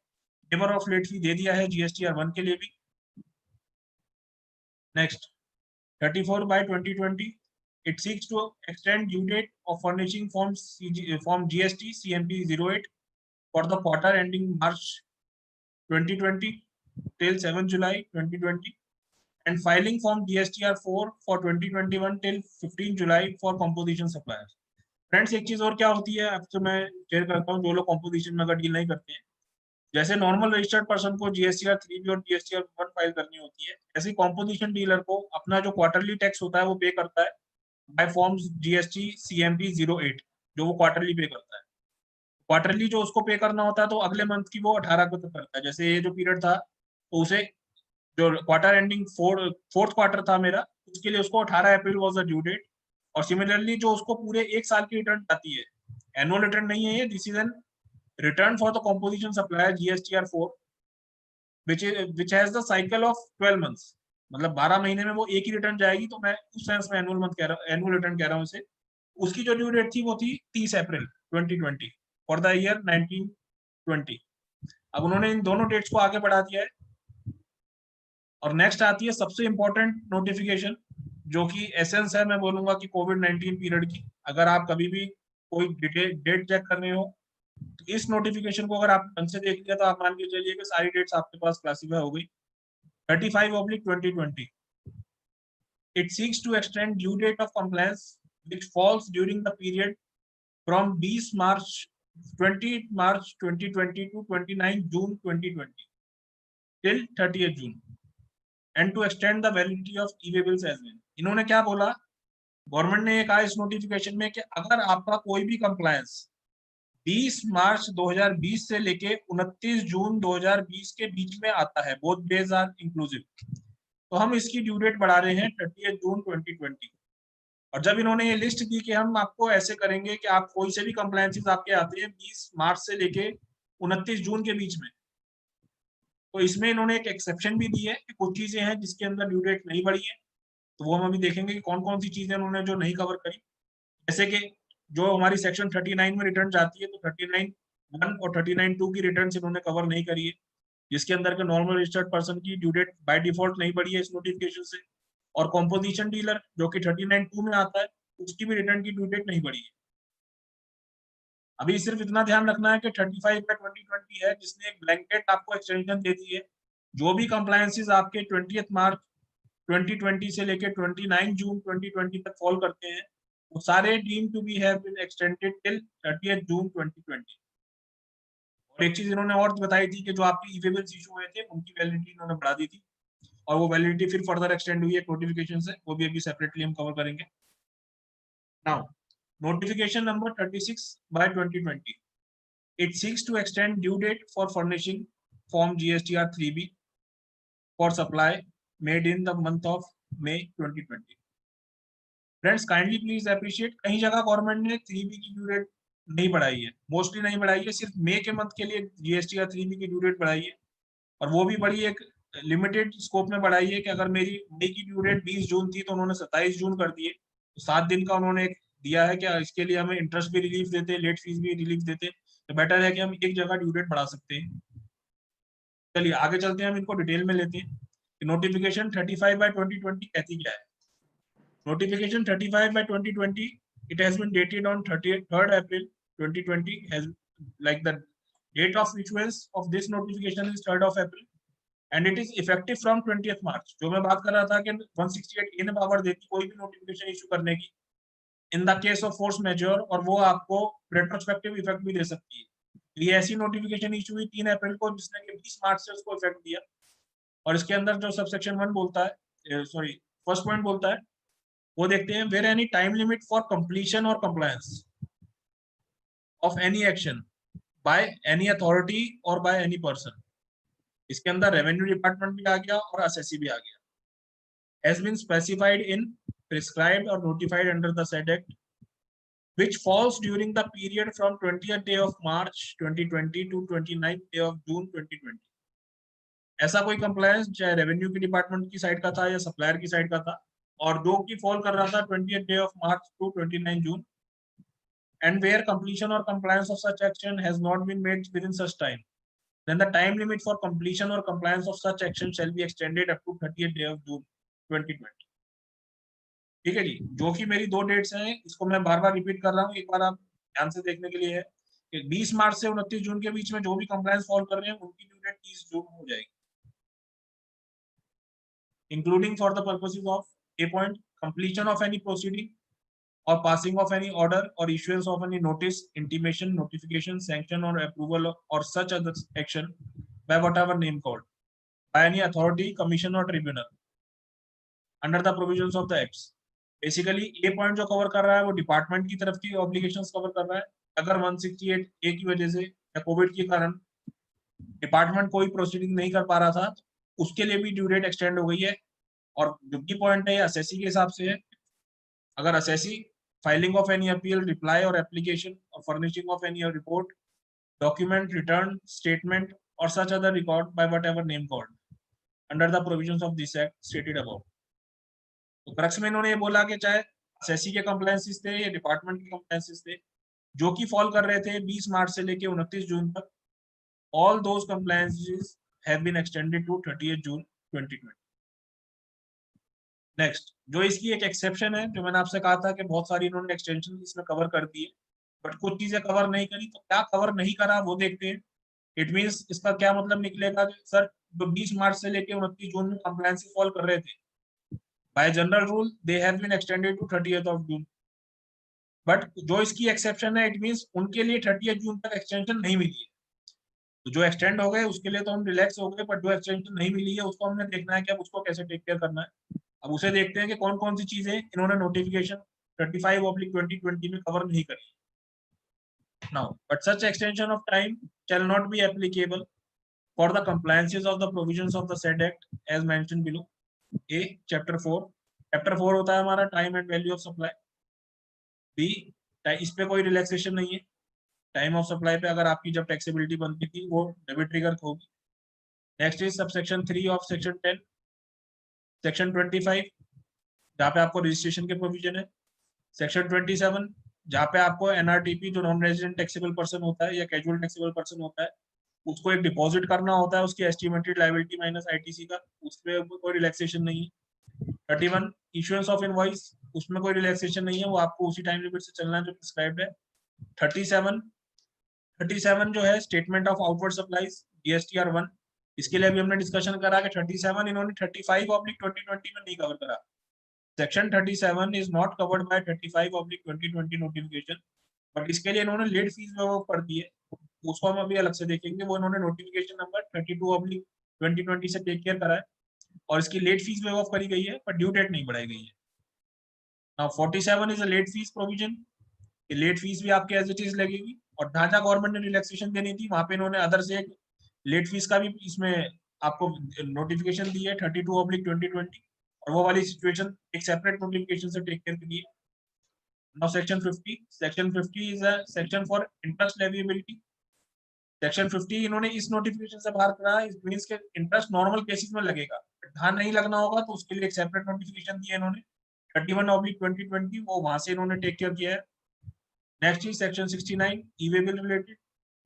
वेवर ऑफ लेट फी दे दिया है GSTR 1 के लिए भी। Next 34/2020, it seeks to extend due date of furnishing form GST CMP 08 for the quarter ending March 2020 till 7 July 2020 and filing form GSTR 4 for 2021 till 15 July for composition suppliers. Friends एक चीज और क्या होती है आपसे मैं शेयर करता हूँ, जो लोग कॉम्पोजिशन में अगर डील नहीं करते हैं, जैसे नॉर्मल रजिस्टर्ड पर्सन को GSTR 3B और GSTR 1 फाइल करनी होती है, ऐसे कॉम्पोजिशन डीलर को अपना जो क्वार्टरली टैक्स होता है वो पे करता है बाय फॉर्म्स GST CMP 08, जो वो क्वार्टरली पे करता है। क्वार्टरली जो उसको पे करना होता है तो अगले मंथ की वो 18 को तक करता है। जैसे ये जो पीरियड था तो उसे जो क्वार्टर एंडिंग फोर्थ क्वार्टर था मेरा, उसके लिए उसको 18 अप्रैल वाज द ड्यू डेट। और सिमिलरली जो उसको पूरे एक साल की रिटर्न आती है, एनुअल रिटर्न नहीं है ये, this is an return for the composition supplier GSTR 4 which has the cycle of 12 months, मतलब 12 महीने में वो एक ही रिटर्न जाएगी। तो मैं उस सेंस में एनुअल रिटर्न कह रहा हूँ इसे। उसकी जो ड्यू डेट थी वो थी 30 अप्रैल 2020 फॉर द ईयर 1920। अब उन्होंने इन दोनों डेट्स को आगे बढ़ा दिया है। और नेक्स्ट आती है सबसे इंपॉर्टेंट नोटिफिकेशन, जो कि एसेंस है मैं बोलूंगा कि कोविड-19 पीरियड की। अगर आप कभी भी कोई डेट चेक कर रहे हो तो इस नोटिफिकेशन को अगर आप ढंग से देख लिया तो आप मान के चलिए कि सारी डेट्स आपके पास क्लासिफाई हो गई। 35/2020, it seeks to extend due date of compliance which falls during the period from 20 March 2020 to 29 June 2020 till 30th June and to extend the validity of e-bills as well. इन्होंने क्या बोला, government ने ये कहा इस notification में कि अगर आपका कोई भी कंप्लायंस 20 मार्च 2020 से लेके 29 जून 2020 के बीच में आता है, बोथ डेज आर इंक्लूसिव, तो हम इसकी ड्यू डेट बढ़ा रहे हैं 30 जून 2020। और जब इन्होंने ये लिस्ट दी कि हम आपको ऐसे करेंगे कि आप कोई से भी कंप्लायंसेस आपके आते हैं 20 मार्च से लेके 29 जून के बीच में, तो इसमें इन्होंने एक एक्सेप्शन भी दी है कि कुछ चीजें हैं जिसके अंदर ड्यू डेट नहीं बढ़ी है। तो वो हम अभी देखेंगे कि कौन कौन सी चीजें उन्होंने जो नहीं कवर करी। जैसे कि जो हमारी सेक्शन 39 में रिटर्न जाती है, तो 39(1) और 39(2) की रिटर्न इन्होंने कवर नहीं करी है, जिसके अंदर के नॉर्मल रजिस्टर्ड पर्सन की ड्यू डेट बाय डिफॉल्ट नहीं बढ़ी है इस नोटिफिकेशन से। और कॉम्पोजिशन डीलर जो कि 39(2) में आता है, उसकी भी रिटर्न की ड्यू डेट नहीं बढ़ी है। अभी सिर्फ इतना ध्यान रखना है कि 35/2020 है जिसने एक ब्लैंकेट आपको एक्सटेंशन दे दी है। जो भी कंप्लायंसेस आपके 20 मार्च 2020 से लेके 29 जून 2020 तक फॉल करते हैं, वो सारे deem to be have been extended till 30 June 2020। और एक चीज इन्होंने और बताई थी कि जो आपकी ई-पेबल्स इशू हुए थे उनकी वैलिडिटी इन्होंने बढ़ा दी थी, और वो वैलिडिटी फिर फर्दर एक्सटेंड हुई है नोटिफिकेशन से, वो भी अभी सेपरेटली हम कवर करेंगे। Now notification number 36/2020, it seeks to extend due date for furnishing form GSTR 3B for supply made in the month of May 2020. Friends, kindly please appreciate, कहीं जगह गवर्नमेंट ने 3B की ड्यू डेट नहीं बढ़ाई है, mostly नहीं बढ़ाई है, सिर्फ मई के मंथ के लिए GSTR 3B की ड्यू डेट बढ़ाई है। और वो भी बड़ी एक लिमिटेड स्कोप में बढ़ाई है कि अगर मेरी मई की ड्यू डेट 20 जून थी तो उन्होंने 27 जून कर दिए, तो 7 दिन का उन्होंने दिया है कि इसके लिए हमें इंटरेस्ट भी रिलीफ देते, लेट फीस भी रिलीफ देते, तो बेटर है कि हम एक जगह ड्यू डेट बढ़ा सकते हैं। चलिए आगे चलते हैं, हम इनको डिटेल में लेते हैं कि नोटिफिकेशन 35/2020 कहती क्या है। Notification 35/2020 it has been dated on 3rd April 2020 has like the date of issuance of this notification is 3rd of April and it is effective from 20th March। जो मैं बात कर रहा था कि 168A ने पावर देती कोई भी नोटिफिकेशन इशू करने की in the case of force majeure, और वो आपको रेट्रोस्पेक्टिव इफेक्ट भी दे सकती है। ये ऐसी नोटिफिकेशन इशू हुई 3 अप्रैल को जिसने कि 20 मार्च से उसको इफेक्ट दिया, और इसके अंदर जो सबसेक्शन 1 बोलता है, सॉरी फर्स्ट पॉइंट बोलता है, वो देखते हैं, where any time limit for completion or compliance of any action by any authority or by any person. इसके अंदर रेवेन्यू डिपार्टमेंट भी आ गया और असेसी भी आ गया। Has been specified in prescribed or notified under the said act which falls during the period from 20th day of March 2020 to 29th day of June 2020। ऐसा कोई कंप्लायंस चाहे रेवेन्यू की डिपार्टमेंट की साइड का था या सप्लायर की side का था, और दो की फॉल कर रहा था 20th day of March to 29 June, and where completion or compliance of such action has not been made within such time, then the time limit for completion or compliance of such action shall be extended up to 30th day of June 2020। ठीक है जी, जो कि मेरी दो dates हैं, इसको मैं बार बार repeat कर रहा हूँ, एक बार आप ध्यान से देखने के लिए है कि 20 मार्च से 29 जून के बीच में जो भी कंप्लायंस फॉल कर रहे हैं उनकी ड्यू डेट 30 जून हो जाएगी, including for the purposes of A point completion of any proceeding or passing of any order or issuance of any notice, intimation, notification, sanction or approval or such other action by whatever name called by any authority, commission or tribunal under the provisions of the acts। Basically ये point जो cover कर रहा है वो department की तरफ की obligations cover कर रहा है। अगर 168A की वजह से या कोविड के कारण डिपार्टमेंट कोई प्रोसीडिंग नहीं कर पा रहा था, उसके लिए भी ड्यू डेट एक्सटेंड हो गई है। और जो की पॉइंट है असेसी के हिसाब से है, अगर assessee filing of any appeal, reply or application or furnishing of any report, document, return, statement or such other record by whatever name called under the provisions of this act stated above। तो crux में इन्होंने ये बोला कि चाहे assessee के compliances थे या डिपार्टमेंट के कंप्लायंसेस थे जो कि फॉल कर रहे थे 20 मार्च से लेके 29 जून तक, all those compliances have been extended to 30th June 2020। Next, जो इसकी एक एक्सेप्शन है, जो मैंने आपसे कहा था कि बहुत सारी इन्होंने एक्सटेंशन इसमें कवर कर दी है, बट कुछ चीजें कवर नहीं करी, तो क्या कवर नहीं करा वो देखते हैं। इट मींस इसका क्या मतलब निकलेगा कि सर जो 20 मार्च से लेके 29 जून में कंप्लायंस फॉल कर रहे थे, by general rule they have been extended to 30th of June, but जो इसकी एक्सेप्शन है, इट मींस उनके लिए 30th जून तक एक्सटेंशन नहीं मिली है। तो जो एक्सटेंड हो गए उसके लिए तो हम रिलैक्स हो गए, बट जो एक्सटेंशन नहीं मिली है उसको हमने देखना है कि अब उसको कैसे टेक केयर करना है। अब उसे देखते हैं कि कौन कौन सी चीजें इन्होंने नोटिफिकेशन 35/2020 में कवर नहीं करी। Now but such extension of time shall not be applicable for the compliances of the provisions of the said act as mentioned below. A chapter 4 होता है हमारा time and value of supply. B, इस पे कोई relaxation नहीं है। Time of supply पे अगर आपकी जब टैक्सेबिलिटी बनती थी वो डेबिट ट्रिगर होगी। Next is subsection 3 of section 10, section 25 जहाँ पे आपको रजिस्ट्रेशन के प्रोविजन है, सेक्शन 27 जहाँ पे आपको एनआरटीपी जो नॉन रेजिडेंट टैक्सेबल पर्सन होता है या कैजुअल टैक्सेबल पर्सन होता है उसको एक डिपॉजिट करना होता है, उसकी एस्टिमेटेड लायबिलिटी माइनस आईटीसी का, उसमें कोई रिलैक्सेशन नहीं है। 31 इशुएंस ऑफ इनवॉइस, उसमें कोई रिलैक्सेशन नहीं है, वो आपको उसी टाइम लिमिट से चलना है जो प्रिस्क्राइब्ड है। 37 जो है statement of outward supplies DSTR 1, इसके लिए भी हमने डिस्कशन करा कि 37 इन्होंने 35/2020 में नहीं कवर करा। Section 37 is not covered by 35/2020 notification, but इसके लिए इन्होंने लेट फीस वेव कर दी है, उसको हम अभी अलग से देखेंगे। वो इन्होंने नोटिफिकेशन नंबर 32/2020 से टेक केयर करा है और इसकी लेट फीस वेव ऑफ करी गई है, पर ड्यू डेट नहीं बढ़ाई गई है। Now 47 is a late fee provision, late fee भी आपके एज इट इज लगेगी, और ढांचा गवर्नमेंट ने रिलैक्सेशन देनी थी वहां पे इन्होंने अदर से एक लेट फीस का भी इसमें आपको नोटिफिकेशन दी है 32/2020, और वो वाली सिचुएशन एक सेपरेट नोटिफिकेशन से टेक केयर की है। Now section 50 is a section for interest leviability. Section 50 इन्होंने इस नोटिफिकेशन से बाहर करा, इट मींस के इंटरेस्ट नॉर्मल केसेस में लगेगा, ढान नहीं लगना होगा तो उसके लिए एक सेपरेट नोटिफिकेशन दी है इन्होंने 31/2020, वो वहां से इन्होंने टेक केयर किया है। Next is section 69 e-way bill related,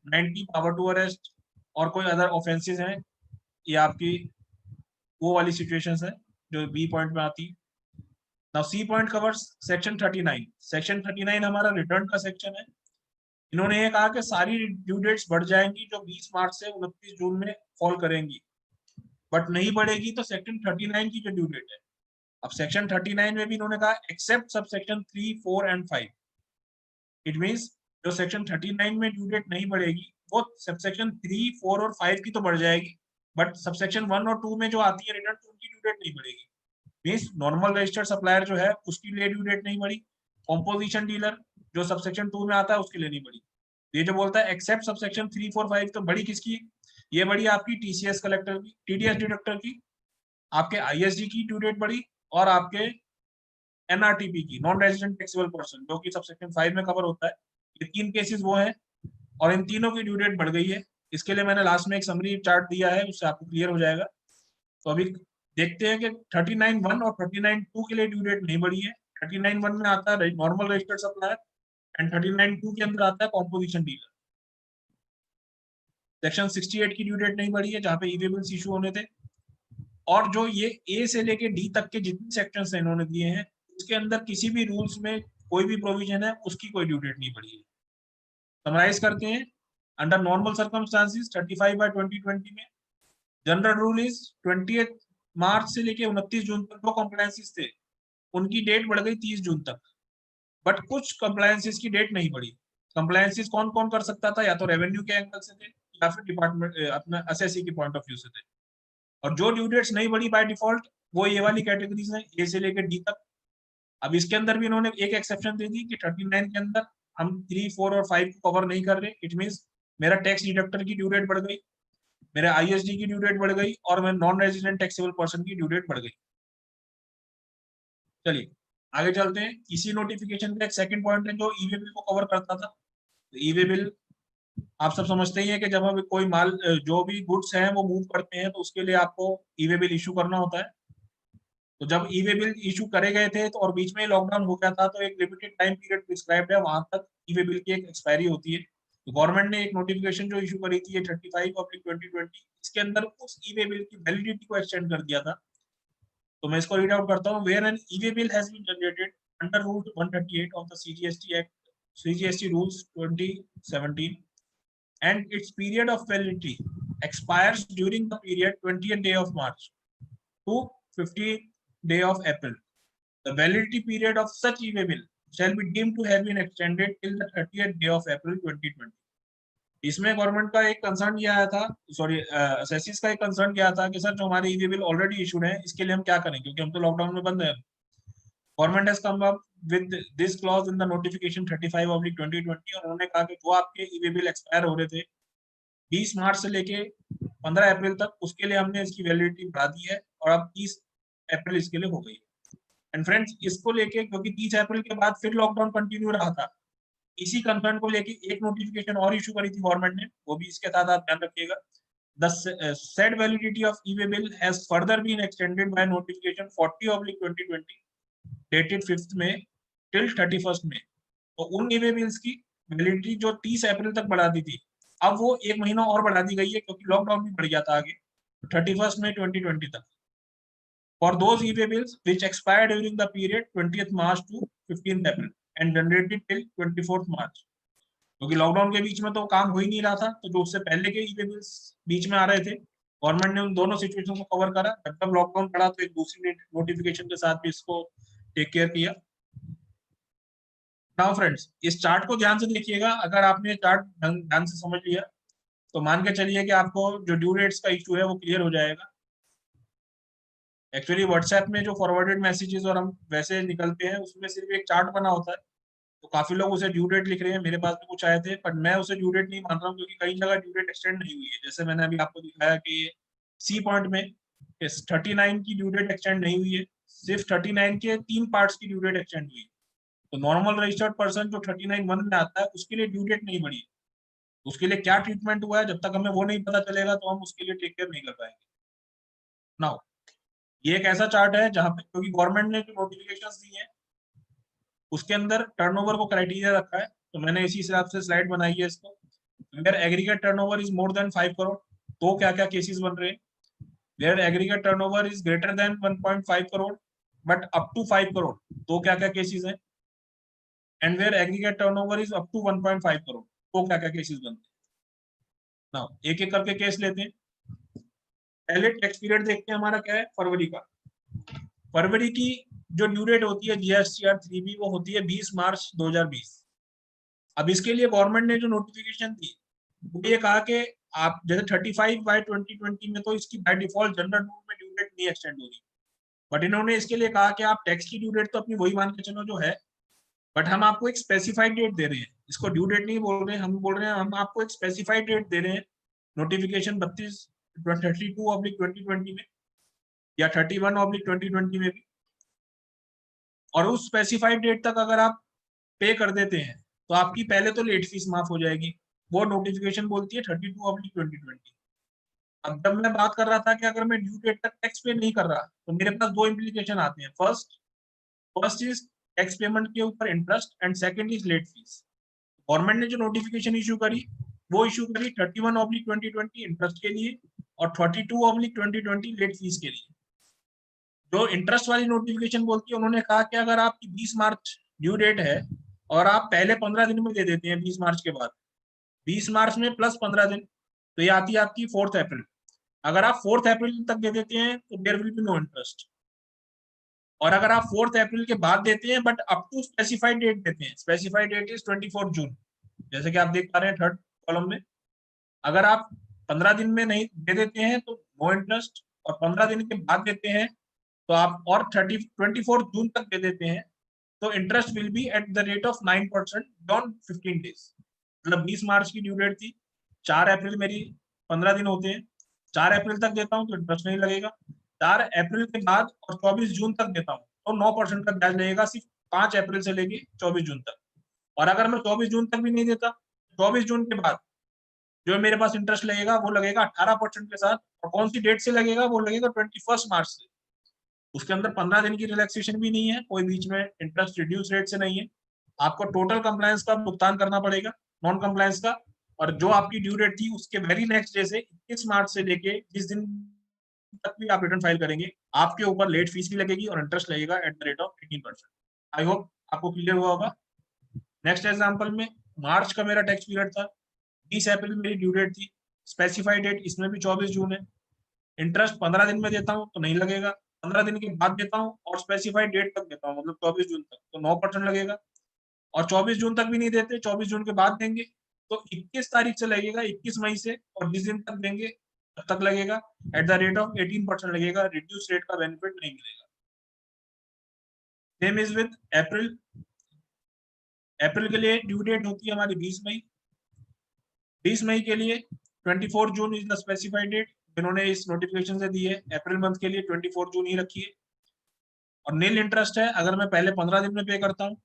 90 power to arrest और कोई अदर ऑफेंसेस हैं ये आपकी वो वाली सिचुएशंस है जो बी पॉइंट में आती है। Now C point covers section 39। Section 39 हमारा रिटर्न का सेक्शन है। इन्होंने ये कहा कि सारी ड्यू डेट्स बढ़ जाएंगी जो 20 मार्च से 29 जून में फॉल करेंगी, बट नहीं बढ़ेगी तो सेक्शन 39 की जो ड्यू डेट है। अब सेक्शन 39 में भी इन्होंने कहा except sub section 3, 4 and 5। It means जो सेक्शन 39 में ड्यू डेट नहीं बढ़ेगी वो सबसेक्शन 3, 4 और 5 की तो बढ़ जाएगी, बट सबसेक्शन 1 और 2 में जो आती है रिटर्न उनकी ड्यू डेट नहीं बढ़ेगी। मींस नॉर्मल रजिस्टर्ड सप्लायर जो है उसकी लिए ड्यू डेट नहीं बढ़ी, कॉम्पोजिशन डीलर जो सबसेक्शन 2 में आता है उसके लिए नहीं बढ़ी। ये जो बोलता है एक्सेप्ट सबसेक्शन 3, 4, 5 तो बड़ी किसकी? ये बड़ी आपकी टीसीएस कलेक्टर की, टीडीएस डिडक्टर की, आपके आईएसडी की ड्यू डेट बढ़ी, और आपके एनआरटीपी की, नॉन रेजिडेंट टैक्सेबल पर्सन, जो कि सबसेक्शन 5 में कवर होता है। ये 3 केसेस वो हैं और इन तीनों की ड्यू डेट बढ़ गई है। इसके लिए मैंने लास्ट में एक समरी चार्ट दिया है, उससे आपको क्लियर हो जाएगा। तो अभी देखते हैं कि 39(1) और 39(2) के लिए ड्यू डेट नहीं बढ़ी है। 39(1) में आता है नॉर्मल रजिस्टर्ड सप्लायर एंड 39(2) के अंदर आता है कॉम्पोजिशन डीलर। सेक्शन 68 की ड्यू डेट नहीं बढ़ी है, जहां पे ई-वे बिल्स इशू होने थे। और जो ये ए से लेके डी तक के जितने सेक्शंस इन्होंने दिए हैं उसके अंदर किसी भी रूल्स में कोई भी प्रोविजन है उसकी कोई ड्यू डेट नहीं बढ़ी है। समराइज करते हैं, अंडर नॉर्मल सर्कमस्टांसेस 35/2020 में जनरल रूल इज 20 मार्च से लेके 29 जून तक जो कंप्लायंसेस थे उनकी डेट बढ़ गई 30 जून तक, बट कुछ कंप्लायंसेस की डेट नहीं बढ़ी। कंप्लायंसेस कौन कौन कर सकता था? या तो रेवेन्यू के एंगल से थे या फिर डिपार्टमेंट अपना एसएससी के पॉइंट ऑफ व्यू से थे। और जो ड्यू डेट्स नहीं बढ़ी बाय डिफॉल्ट वो ये वाली कैटेगरीज हैं, ए से लेकर डी तक। अब इसके अंदर भी इन्होंने एक एक्सेप्शन दे दी कि 39 के अंदर हम 3, 4 और 5 को कवर नहीं कर रहे। इट मींस मेरा टैक्स डिडक्टर की ड्यू डेट बढ़ गई, मेरे आईएसडी की ड्यू डेट बढ़ गई और मेरे नॉन रेजिडेंट टैक्सेबल पर्सन की ड्यू डेट बढ़ गई। चलिए आगे चलते हैं। इसी नोटिफिकेशन का एक सेकंड पॉइंट है जो ई-वे बिल को कवर करता था। ई-वे बिल आप सब समझते ही हैं कि जब हम कोई माल जो भी गुड्स हैं वो मूव करते हैं तो उसके लिए आपको ई-वे बिल इशू करना होता है। तो जब ई-वे बिल इशू करे गए थे तो और बीच में लॉकडाउन हो गया था तो एक लिमिटेड टाइम पीरियड प्रिस्क्राइब्ड है, वहां तक ई-वे बिल की एक एक्सपायरी होती है। तो गवर्नमेंट ने एक नोटिफिकेशन जो इशू करी थी 35/2020, इसके अंदर उस ई-वे बिल की वैलिडिटी को एक्सटेंड कर दिया था। तो मैं इसको रीड आउट करता हूँ। Where an e-way bill has been generated under rule 138 of the CGST act, CGST rules 2017 and its period of validity expires during the period 20th day of March to 15th day of April. The validity period of such e-way bill shall be deemed to have been extended till the 30th day of April 2020. इसमें government का एक concern ये आया था, sorry एसएससीज का एक concern क्या था कि सर जो हमारे ई-वे बिल ऑलरेडी इशूड है इसके लिए हम क्या करें, क्योंकि हम तो लॉकडाउन में बंद है। Government has come up with this clause in the notification 35/2020 और उन्होंने कहा कि जो आपके ई-वे बिल एक्सपायर हो रहे थे 20 मार्च से लेके 15 अप्रैल तक, उसके लिए हमने इसकी वैलिडिटी बढ़ा दी है और अब 30 अप्रैल इसके लिए हो गई है। एंड फ्रेंड्स इसको लेके क्योंकि 30 अप्रैल के बाद फिर लॉकडाउन कंटिन्यू रहा था, इसी कंसर्न को लेके एक नोटिफिकेशन और इशू करी थी गवर्नमेंट ने, वो भी इसके साथ आप ध्यान रखिएगा। The said validity of e-way bill has further been extended by notification 40/2020 dated 5th May till 31st May। तो उन ई-वे बिल्स की वैलिडिटी जो 30 अप्रैल तक बढ़ा दी थी अब वो 1 महीना और बढ़ा दी गई है क्योंकि लॉकडाउन भी बढ़ गया था आगे, 31st May 2020 तक। For those e-way bills which expired during the period 20th March to 15th April and generated till 24th March, क्योंकि लॉकडाउन के बीच में तो काम हो ही नहीं रहा था, तो जो उससे पहले के ई-वे बिल्स बीच में आ रहे थे गवर्नमेंट ने उन दोनों सिचुएशन को कवर करा। जब लॉकडाउन पड़ा तो एक दूसरी नोटिफिकेशन के साथ भी इसको टेक केयर किया। नाउ फ्रेंड्स इस चार्ट को ध्यान से देखिएगा, अगर आपने चार्ट ध्यान से समझ लिया तो मान के चलिए कि आपको जो ड्यू डेट्स का इशू है वो क्लियर हो जाएगा। एक्चुअली व्हाट्सएप में जो फॉरवर्डेड मैसेजेस और हम वैसे निकलते हैं उसमें सिर्फ एक चार्ट बना होता है, तो काफी लोग उसे ड्यू डेट लिख रहे हैं, मेरे पास भी कुछ आए थे, पर मैं उसे ड्यू डेट नहीं मान रहा हूँ क्योंकि कई जगह ड्यू डेट एक्सटेंड नहीं हुई है। जैसे मैंने अभी आपको दिखाया कि सी पॉइंट में 39 की ड्यू डेट एक्सटेंड नहीं हुई है, सिर्फ 39 के 3 पार्ट्स की ड्यू डेट एक्सटेंड हुई है। तो नॉर्मल रजिस्टर्ड पर्सन जो 39(1) में आता है उसके लिए ड्यू डेट नहीं बढ़ी, उसके लिए क्या ट्रीटमेंट हुआ है जब तक हमें वो नहीं पता चलेगा तो हम उसके लिए टेक केयर नहीं कर पाएंगे। नाउ ये एक ऐसा चार्ट है जहां पे क्योंकि गवर्नमेंट ने जो नोटिफिकेशंस दी हैं उसके अंदर टर्नओवर को क्राइटेरिया रखा है, तो मैंने इसी हिसाब से स्लाइड बनाई है इसको। अगर aggregate turnover is more than 5 crore तो क्या क्या केसेस बन रहे हैं। Where aggregate turnover is greater than 1.5 crore but up to 5 crore, तो क्या क्या केसेस हैं? And where aggregate turnover is up to 1.5 crore, तो क्या क्या केसेस बनते हैं? नाउ एक एक करके केस लेते हैं। पहले टैक्स पीरियड देखते हैं, हमारा क्या है, फरवरी का। फरवरी की जो ड्यू डेट होती है जीएसटीआर 3B वो होती है 20 मार्च 2020। अब इसके लिए गवर्नमेंट ने जो नोटिफिकेशन दी वो ये कहा कि आप जैसे 35/2020 में तो इसकी बाय डिफॉल्ट जनरल रूल में ड्यू डेट नहीं एक्सटेंड होगी, बट इन्होंने इसके लिए कहा कि आप टैक्स की ड्यू डेट तो अपनी वही मान के चलो जो है, बट हम आपको एक स्पेसिफाइड डेट दे रहे हैं। इसको ड्यू डेट नहीं बोल रहे हैं, हम बोल रहे हैं हम आपको एक स्पेसिफाइड डेट दे रहे हैं। नोटिफिकेशन 32/2020 में या 31/2020 में भी, और उस स्पेसिफाइड डेट तक अगर आप पे कर देते हैं तो आपकी पहले तो लेट फीस माफ हो जाएगी, वो नोटिफिकेशन बोलती है 32/2020। अब जब मैं बात कर रहा था कि अगर मैं ड्यू डेट तक टैक्स पे नहीं कर रहा तो मेरे पास दो इम्प्लीकेशन आते हैं। फर्स्ट इज टैक्स पेमेंट के ऊपर interest and second is late fees. Government ने जो नोटिफिकेशन इशू करी वो इशू करी 31/2020 इंटरेस्ट के लिए और 32/2020 लेट फीस के लिए। जो इंटरेस्ट वाली नोटिफिकेशन बोलती है, उन्होंने कहा कि अगर आपकी 20 मार्च ड्यू डेट है और आप पहले 15 दिन में दे देते हैं 20 मार्च के बाद, 20 मार्च में प्लस 15 दिन, तो ये आती है आपकी 4 अप्रैल। अगर आप 4 अप्रैल तक दे देते हैं तो there will be no interest, और अगर आप 4 अप्रैल के बाद देते हैं but up to specified date देते हैं, स्पेसिफाइड डेट इज 24 जून, जैसे कि आप देख पा रहे हैं थर्ड कॉलम में। अगर आप 15 दिन में नहीं दे देते हैं तो नो इंटरेस्ट, और 15 दिन के बाद देते हैं तो आप और 24 जून तक दे देते हैं तो interest will be at the rate of 9% don 15 days. मतलब 20 मार्च की ड्यू डेट थी, 4 अप्रैल मेरी 15 दिन होते हैं, 4 अप्रैल तक देता हूँ तो इंटरेस्ट नहीं लगेगा। 4 अप्रैल के बाद और 24 जून तक देता हूँ तो 9% का ब्याज लगेगा, सिर्फ 5 अप्रैल से लेके 24 जून तक। और अगर मैं 24 जून तक भी नहीं देता, 24 जून के बाद जो मेरे पास इंटरेस्ट लगेगा वो लगेगा 18% के साथ। और कौन सी डेट से लगेगा? वो लगेगा 21 मार्च से। उसके अंदर 15 दिन की रिलैक्सेशन भी नहीं है, कोई बीच में इंटरेस्ट रिड्यूस रेट से नहीं है। आपको टोटल कंप्लायंस का भुगतान करना पड़ेगा, नॉन कंप्लायंस का। और जो आपकी ड्यू डेट थी उसके वेरी नेक्स्ट डे से 21 मार्च से लेके जिस दिन तक भी आप रिटर्न फाइल करेंगे, आपके ऊपर लेट फीस भी लगेगी और इंटरेस्ट लगेगा eight the rate of 18%। I hope आपको क्लियर हुआ होगा। नेक्स्ट एग्जांपल में मार्च का मेरा टैक्स पीरियड था, 20 अप्रैल मेरी ड्यू डेट थी, स्पेसिफाइड डेट इसमें भी 24 जून है। इंटरेस्ट 15 दिन में देता हूँ तो नहीं लगेगा, 15 दिन के बाद देता हूँ और स्पेसिफाइड डेट तक देता हूँ मतलब 24 जून तक, तो 9% लगेगा। और 24 जून तक भी नहीं देते, 24 जून के बाद देंगे तो 21 तारीख से लगेगा, 21 मई से, और जिस दिन तक देंगे तब तक लगेगा एट द रेट ऑफ 18% लगेगा, रिड्यूस रेट का बेनिफिट नहीं मिलेगा। सेम इज विद अप्रैल। अप्रैल के लिए ड्यू डेट होती है हमारी 20 मई। 20 मई के लिए 24 June is the specified date, इन्होंने इस नोटिफिकेशन से दी है। अप्रैल मंथ के लिए 24 जून ही रखी है। और नील इंटरेस्ट है, अगर मैं पहले 15 दिन में पे करता हूँ,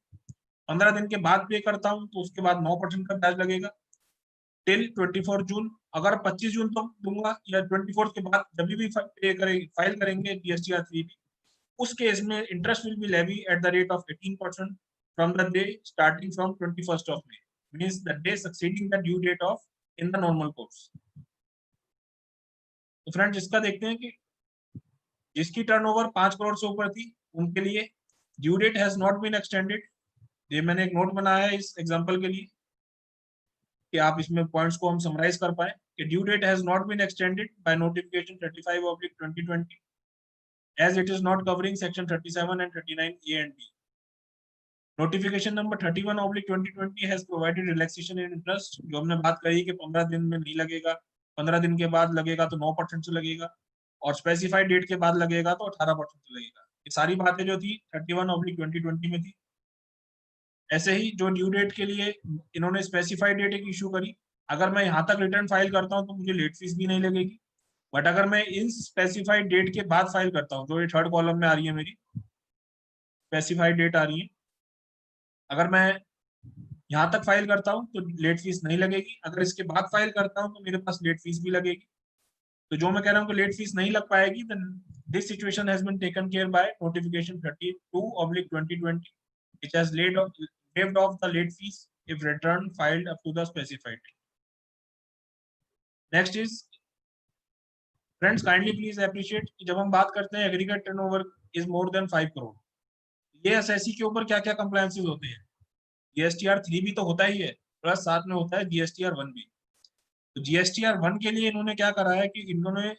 15 दिन के बाद पे करता हूँ तो उसके बाद 9% का ब्याज लगेगा टिल 24 जून। अगर 25 जून तक दूंगा या 24 के बाद जब भी पे करेंगे, फाइल करेंगे जीएसटीआर 3B, उस केस में interest will be levy at the rate of 18% from the day starting from 21st of May, means the day succeeding the due date of in the normal course। तो friends इसका देखते हैं कि जिसकी turnover 5 crore से ऊपर थी उनके लिए due date has not been extended. ये मैंने एक नोट बनाया है इस एग्जांपल के लिए कि आप इसमें पॉइंट्स को हम समराइज कर पाए कि due date has not been extended by notification 35/2020 as it is not covering section 37 and 39A and B। Notification number 31/2020 has provided relaxation in interest, जो हमने बात करी कि 15 दिन में नहीं लगेगा, 15 दिन के बाद लगेगा तो 9% से लगेगा, और स्पेसिफाइड डेट के बाद लगेगा तो 18% से लगेगा। ये सारी बातें जो थी 31/2020 में थी। ऐसे ही जो ड्यू डेट के लिए इन्होंने स्पेसिफाइड डेट एक इशू करी, अगर मैं यहाँ तक रिटर्न फाइल करता हूँ तो मुझे लेट फीस भी नहीं लगेगी। बट अगर मैं इन स्पेसिफाइड डेट के बाद फाइल करता हूँ, जो ये थर्ड कॉलम में आ रही है मेरी स्पेसिफाइड डेट आ रही है, अगर मैं यहाँ तक फाइल करता हूँ तो लेट फीस नहीं लगेगी, अगर इसके बाद फाइल करता हूँ तो मेरे पास लेट फीस भी लगेगी। तो जो मैं कह रहा हूँ कि लेट फीस नहीं लग पाएगी, this situation has been taken care by notification 32/2020 which has waived off the late fees if return filed up to the specified date. Next is friends kindly please appreciate कि जब हम बात करते हैं aggregate turnover is more than 5 crore, ये SSC के ऊपर क्या क्या कंप्लायंसेस होते हैं? जीएसटीआर 3 भी तो होता ही है, प्लस साथ में होता है जीएसटीआर 1 भी। तो जीएसटीआर 1 के लिए इन्होंने क्या करा है कि इन्होंने,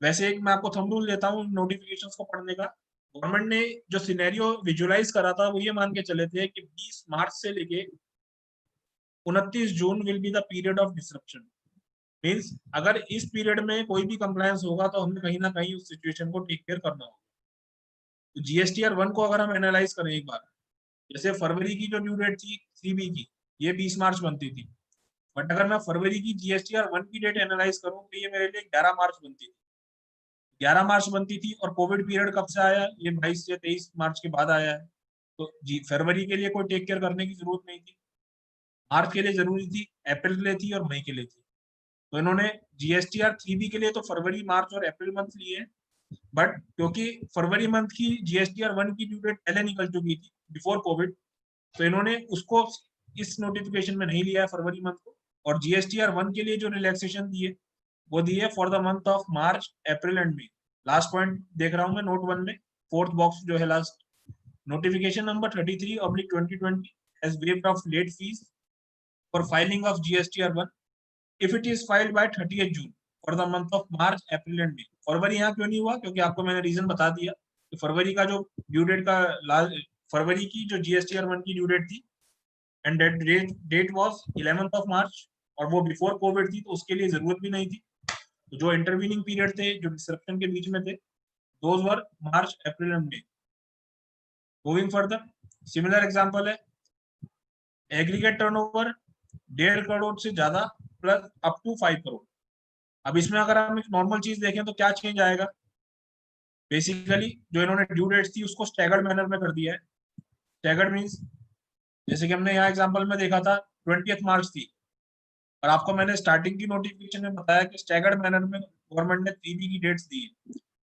वैसे एक मैं आपको थंब रूल देता हूँ नोटिफिकेशंस को पढ़ने का। गवर्नमेंट ने जो सिनेरियो विजुअलाइज करा था वो ये मान के चले थे कि 20 मार्च से लेके 29 June will be the period of disruption. Means अगर इस पीरियड में कोई भी कंप्लायंस होगा तो हमें कहीं ना कहीं उस सिचुएशन को टेक केयर करना होगा। तो जीएसटीआर 1 को अगर हम एनालाइज करें एक बार, जैसे फरवरी की जो ड्यू डेट थी 3B की, ये 20 मार्च बनती थी, बट अगर मैं फरवरी की जीएसटीआर 1 की डेट एनालाइज करूं तो ये मेरे लिए 11 मार्च बनती थी। 11 मार्च बनती थी और कोविड पीरियड कब से आया? ये 22 से 23 मार्च के बाद आया है। तो जी फरवरी के लिए कोई टेक केयर करने की जरूरत नहीं थी, मार्च के लिए जरूरी थी, अप्रैल के लिए थी और मई के लिए थी। तो इन्होंने जीएसटीआर 3B के लिए तो फरवरी, मार्च और अप्रैल मंथ लिए, बट क्योंकि फरवरी मंथ की जीएसटीआर 1 की ड्यू डेट पहले निकल चुकी थी बिफोर कोविड, तो इन्होंने उसको इस नोटिफिकेशन में नहीं लिया है फरवरी मंथ को। और जीएसटीआर 1 के लिए जो रिलैक्सेशन दिए वो दिए for the month of March, April and May. Last point देख रहा हूं मैं नोट 1 में, फोर्थ बॉक्स जो है last, notification number 33/2020 has waived of late fees for filing of GSTR 1 if it is filed by 30th June for the month of March, April and May। फरवरी यहाँ क्यों नहीं हुआ? क्योंकि आपको मैंने रीजन बता दिया कि फरवरी का जो ड्यू डेट का फरवरी की जो जीएसटीआर 1 की ड्यू डेट थी and date was 11th of March और वो बिफोर कोविड थी, तो उसके लिए जरूरत भी नहीं थी। तो जो इंटरवीनिंग पीरियड थे, जो डिसरप्शन के बीच में थे, those were March, April and may. Moving further, similar example है एग्रीगेट टर्नओवर 1.5 करोड़ से ज्यादा प्लस अप टू 5 करोड़। अब इसमें अगर हम एक नॉर्मल चीज देखें तो क्या चेंज आएगा? बेसिकली जो इन्होंने ड्यू डेट्स थी उसको स्टैगर्ड मैनर में कर दिया है। स्टैगर्ड मींस जैसे कि हमने यहाँ एग्जांपल में देखा था 20th मार्च थी, और आपको मैंने स्टार्टिंग की नोटिफिकेशन में बताया कि स्टैगर्ड मैनर में गवर्नमेंट ने 3B की डेट्स दी है।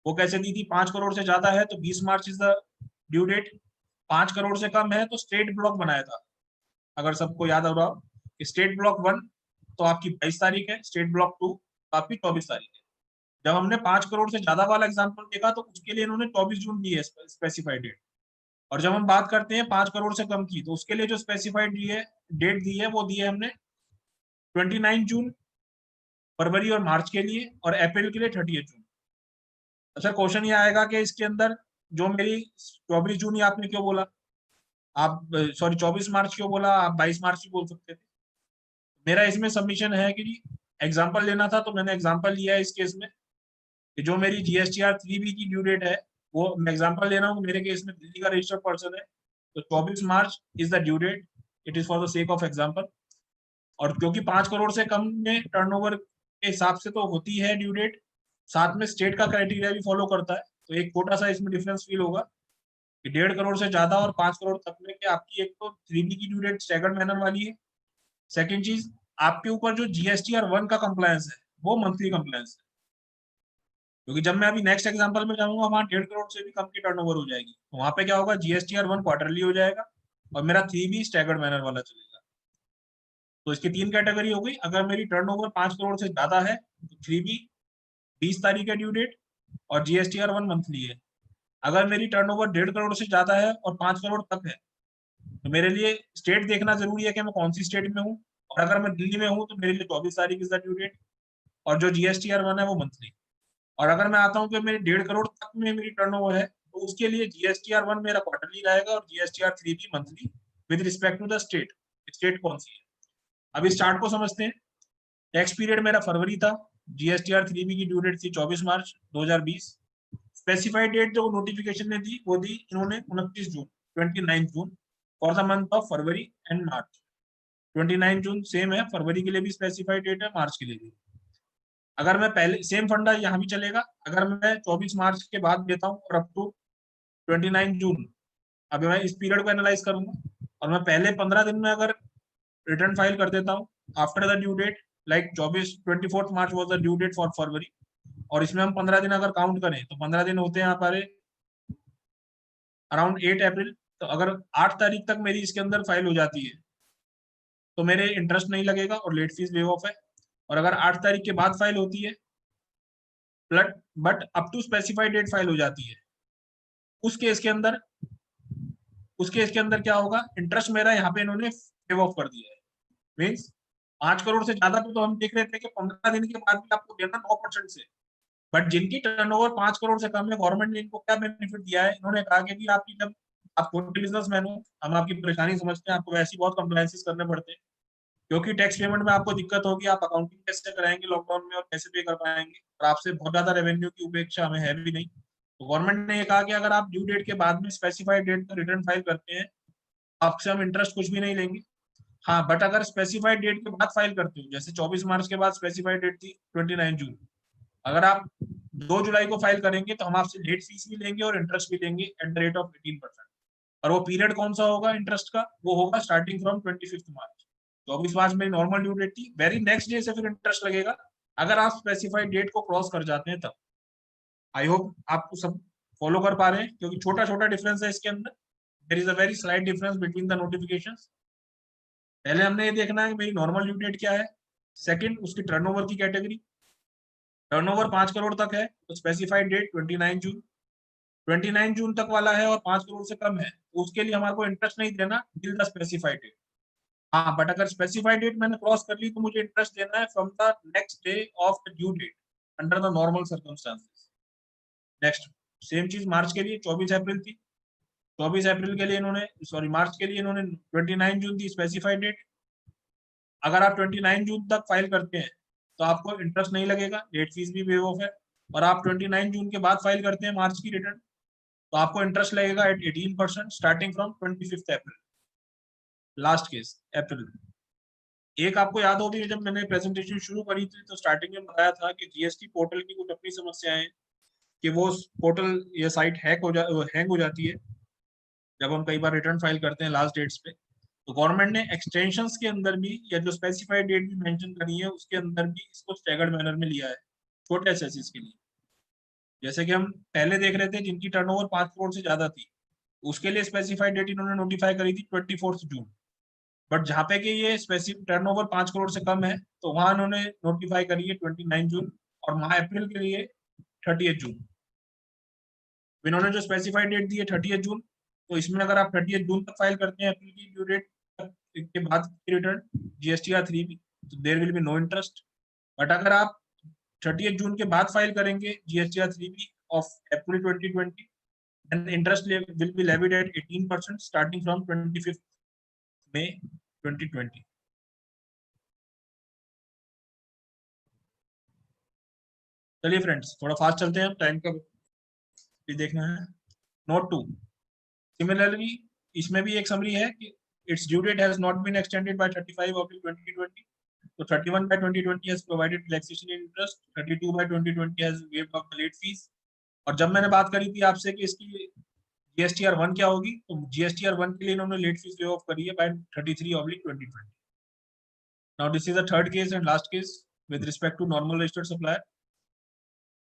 वो कैसे दी थी? 5 करोड़ से ज्यादा है तो 20 March is the due date, 5 crore से कम है तो स्टेट ब्लॉक बनाया था। अगर सबको याद हो रहा हो, स्टेट ब्लॉक 1 तो आपकी 22 तारीख है, स्टेट ब्लॉक 2 तो आपकी 24 तारीख है। जब हमने 5 करोड़ से ज्यादा वाला एग्जांपल देखा तो उसके लिए इन्होंने 24 जून दी है स्पेसिफाइड डेट, और जब हम बात करते हैं 5 करोड़ से कम की तो उसके लिए जो स्पेसिफाइड दी है डेट दी है वो दी है हमने 29 जून फरवरी और मार्च के लिए, और अप्रैल के लिए 30 जून। अच्छा क्वेश्चन ये आएगा कि इसके अंदर जो मेरी 24 जून ही आपने क्यों बोला? आप सॉरी 24 मार्च क्यों बोला? आप 22 मार्च भी बोल सकते थे। मेरा इसमें सबमिशन है कि एग्जांपल लेना था तो मैंने एग्जांपल लिया है इस केस में कि जो मेरी जीएसटीआर 3B की ड्यू डेट है वो मैं एग्जांपल ले रहा हूँ, मेरे केस में दिल्ली का रजिस्टर्ड पर्सन है तो 24 March is the due date, it is for the sake of example. और क्योंकि 5 करोड़ से कम में टर्नओवर के हिसाब से तो होती है ड्यू डेट, साथ में स्टेट का क्राइटेरिया भी फॉलो करता है, तो एक छोटा सा इसमें डिफरेंस फील होगा कि 1.5 करोड़ से ज्यादा और 5 करोड़ तक में कि आपकी एक तो 3B की ड्यू डेट स्टैगर्ड मैनर वाली है। सेकंड चीज, आपके ऊपर जो जीएसटीआर 1 का कंप्लायंस है वो मंथली कंप्लायंस है, क्योंकि जब मैं अभी नेक्स्ट एग्जांपल में जाऊंगा वहां 1.5 करोड़ से भी कम की टर्नओवर हो जाएगी, तो वहां पे क्या होगा? जीएसटीआर 1 क्वार्टरली हो जाएगा और मेरा 3B स्टैगर्ड मैनर वाला चलेगा। तो इसकी 3 कैटेगरी हो गई। अगर मेरी टर्नओवर 5 करोड़ से ज्यादा है तो 3B 20 तारीख है ड्यू डेट और जीएसटीआर 1 मंथली है। अगर मेरी टर्नओवर 1.5 करोड़ से ज्यादा है और 5 करोड़ तक है तो मेरे लिए स्टेट देखना जरूरी है कि मैं कौन सी स्टेट में हूँ, और अगर मैं दिल्ली में हूँ तो मेरे लिए 24 तारीख इज द ड्यू डेट, और जो जीएसटीआर 1 है वो मंथली। और अगर मैं आता हूँ कि मेरी 1.5 करोड़ तक में मेरी टर्नओवर है तो उसके लिए जीएसटीआर 1 मेरा क्वार्टरली रहेगा और GSTR 3B monthly with respect to the state. State कौन सी है? अभी स्टार्ट को समझते हैं। टैक्स पीरियड मेरा फरवरी था, जीएसटीआर 3B की ड्यू डेट थी 24 मार्च 2020। स्पेसिफाइड डेट जो नोटिफिकेशन ने दी वो दी इन्होंने 29 जून 29 जून for the month of February and March. 29 June same है, फरवरी के लिए भी स्पेसिफाइड डेट है, मार्च के लिए भी। अगर मैं पहले सेम फंडा यहाँ भी चलेगा, अगर मैं 24 मार्च के बाद देता हूँ और अप टू 29 जून, अभी मैं इस पीरियड को एनालाइज करूंगा, और मैं पहले 15 दिन में अगर रिटर्न फाइल कर देता हूँ after the due date, like 24 March was the due date for February, और इसमें हम 15 दिन अगर काउंट करें तो 15 दिन होते हैं हमारे अराउंड 8 अप्रैल। तो अगर 8 तारीख तक मेरी इसके अंदर फाइल हो जाती है तो मेरे इंटरेस्ट नहीं लगेगा और लेट फीस वेव ऑफ है। और अगर 8 तारीख के बाद फाइल होती है but up to specified date file हो जाती है। उस केस के अंदर क्या होगा, इंटरेस्ट मेरा यहाँ पे इन्होंने वेव ऑफ कर दिया है। मीन्स 5 करोड़ से ज्यादा पे तो हम देख रहे थे कि 15 दिन के बाद भी आपको देना 9% से, बट जिनकी टर्नओवर 5 करोड़ से कम है, गवर्नमेंट ने इनको क्या बेनिफिट दिया है, इन्होंने कहा कि आपकी जब आप छोटे बिजनेसमैन हो, हम आपकी परेशानी समझते हैं, आपको वैसे ही बहुत कंप्लायंसेस करने पड़ते हैं, क्योंकि टैक्स पेमेंट में आपको दिक्कत होगी, आप अकाउंटिंग कैसे कराएंगे लॉकडाउन में और कैसे पे कर पाएंगे, और आपसे बहुत ज्यादा रेवेन्यू की उपेक्षा हमें है भी नहीं। तो गवर्नमेंट ने ये कहा कि अगर आप ड्यू डेट के बाद में स्पेसिफाइड डेट पर रिटर्न फाइल करते हैं, आपसे हम इंटरेस्ट कुछ भी नहीं लेंगे। हाँ, बट अगर स्पेसिफाइड डेट के बाद फाइल करते हो, जैसे 24 मार्च के बाद स्पेसिफाइड डेट थी 29 जून, अगर आप 2 जुलाई को फाइल करेंगे तो हम आपसे लेट फीस भी लेंगे और इंटरेस्ट भी लेंगे एट द रेट ऑफ 18%। और वो पीरियड कौन सा होगा इंटरेस्ट का, वो होगा स्टार्टिंग फ्रॉम 25 मार्च। 24 मार्च में नॉर्मल ड्यू डेट थी, वेरी नेक्स्ट डे से फिर इंटरेस्ट लगेगा अगर आप स्पेसिफाइड डेट को क्रॉस कर जाते हैं तब। आई होप आपको सब फॉलो कर पा रहे हैं, क्योंकि छोटा छोटा डिफरेंस है इसके अंदर। There is a very slight difference between the notifications. पहले हमने ये देखना है कि मेरी नॉर्मल ड्यू डेट क्या है, सेकंड उसकी टर्नओवर की कैटेगरी, टर्नओवर 5 करोड़ तक है तो स्पेसिफाइड डेट 29 जून, 29 जून तक वाला है और 5 करोड़ से कम है तो उसके लिए हमारे को इंटरेस्ट नहीं देना टिल द स्पेसिफाइड डेट। हाँ, बट अगर स्पेसिफाइड डेट मैंने क्रॉस कर ली तो मुझे इंटरेस्ट देना है from the next day of the due date under the normal circumstances. Next same चीज मार्च के लिए 24 अप्रैल थी, 24 अप्रैल के लिए इन्होंने, सॉरी मार्च के लिए इन्होंने 29 जून थी स्पेसिफाइड डेट। अगर आप 29 जून तक फाइल करते हैं तो आपको इंटरेस्ट नहीं लगेगा, लेट फीस भी वेव ऑफ है। और आप 29 जून के बाद फाइल करते हैं मार्च की रिटर्न तो आपको इंटरेस्ट लगेगा at 18% starting from 25 April. Last case April. एक आपको याद होगी जब मैंने प्रेजेंटेशन शुरू करी थी तो स्टार्टिंग में बताया था कि जीएसटी पोर्टल की कुछ अपनी समस्याएं हैं कि वो पोर्टल या साइट हैंग हो जाती है जब हम कई बार रिटर्न फाइल करते हैं लास्ट डेट्स पे। तो गवर्नमेंट ने एक्सटेंशंस के अंदर भी या जो स्पेसिफाइड डेट भी मेंशन करी है उसके अंदर भी इसको स्टैगर्ड मैनर में लिया है छोटे एसएससीज के लिए। जैसे कि हम पहले देख रहे थे जिनकी टर्नओवर 5 करोड़ से ज्यादा थी उसके लिए स्पेसिफाइड डेट इन्होंने नोटिफाई करी थी 24 जून, बट जहाँ पे कि ये स्पेसिफिक टर्नओवर 5 करोड़ से कम है तो वहां उन्होंने नोटिफाई करी है 29 जून और माह अप्रैल के लिए 30 जून। इन्होंने जो स्पेसिफाइड डेट दी है 30 जून, तो इसमें अगर आप 30 जून तक फाइल करते हैं अप्रैल की ड्यू डेट के बाद की रिटर्न जीएसटीआर 3 भी, तो there will be no interest. But अगर आप 30 जून के बाद फाइल करेंगे जीएसटीआर 3 भी of April 2020, then interest will be levied at 18% starting from 25th May 2020. चलिए फ्रेंड्स थोड़ा फास्ट चलते हैं, टाइम का भी देखना है। नोट 2 सिमिलरली इसमें भी एक समरी है कि its due date has not been extended by 35/2020, so 31/2020 has provided relaxation in interest, 32/2020 has waived off the late fees। और जब मैंने बात करी थी आपसे कि इसकी जीएसटीआर 1 क्या होगी, तो जीएसटीआर 1 के लिए इन्होंने लेट फीस वेव ऑफ करी है बाय 33/2020। Now this is the third case and last case with respect to normal registered supplier.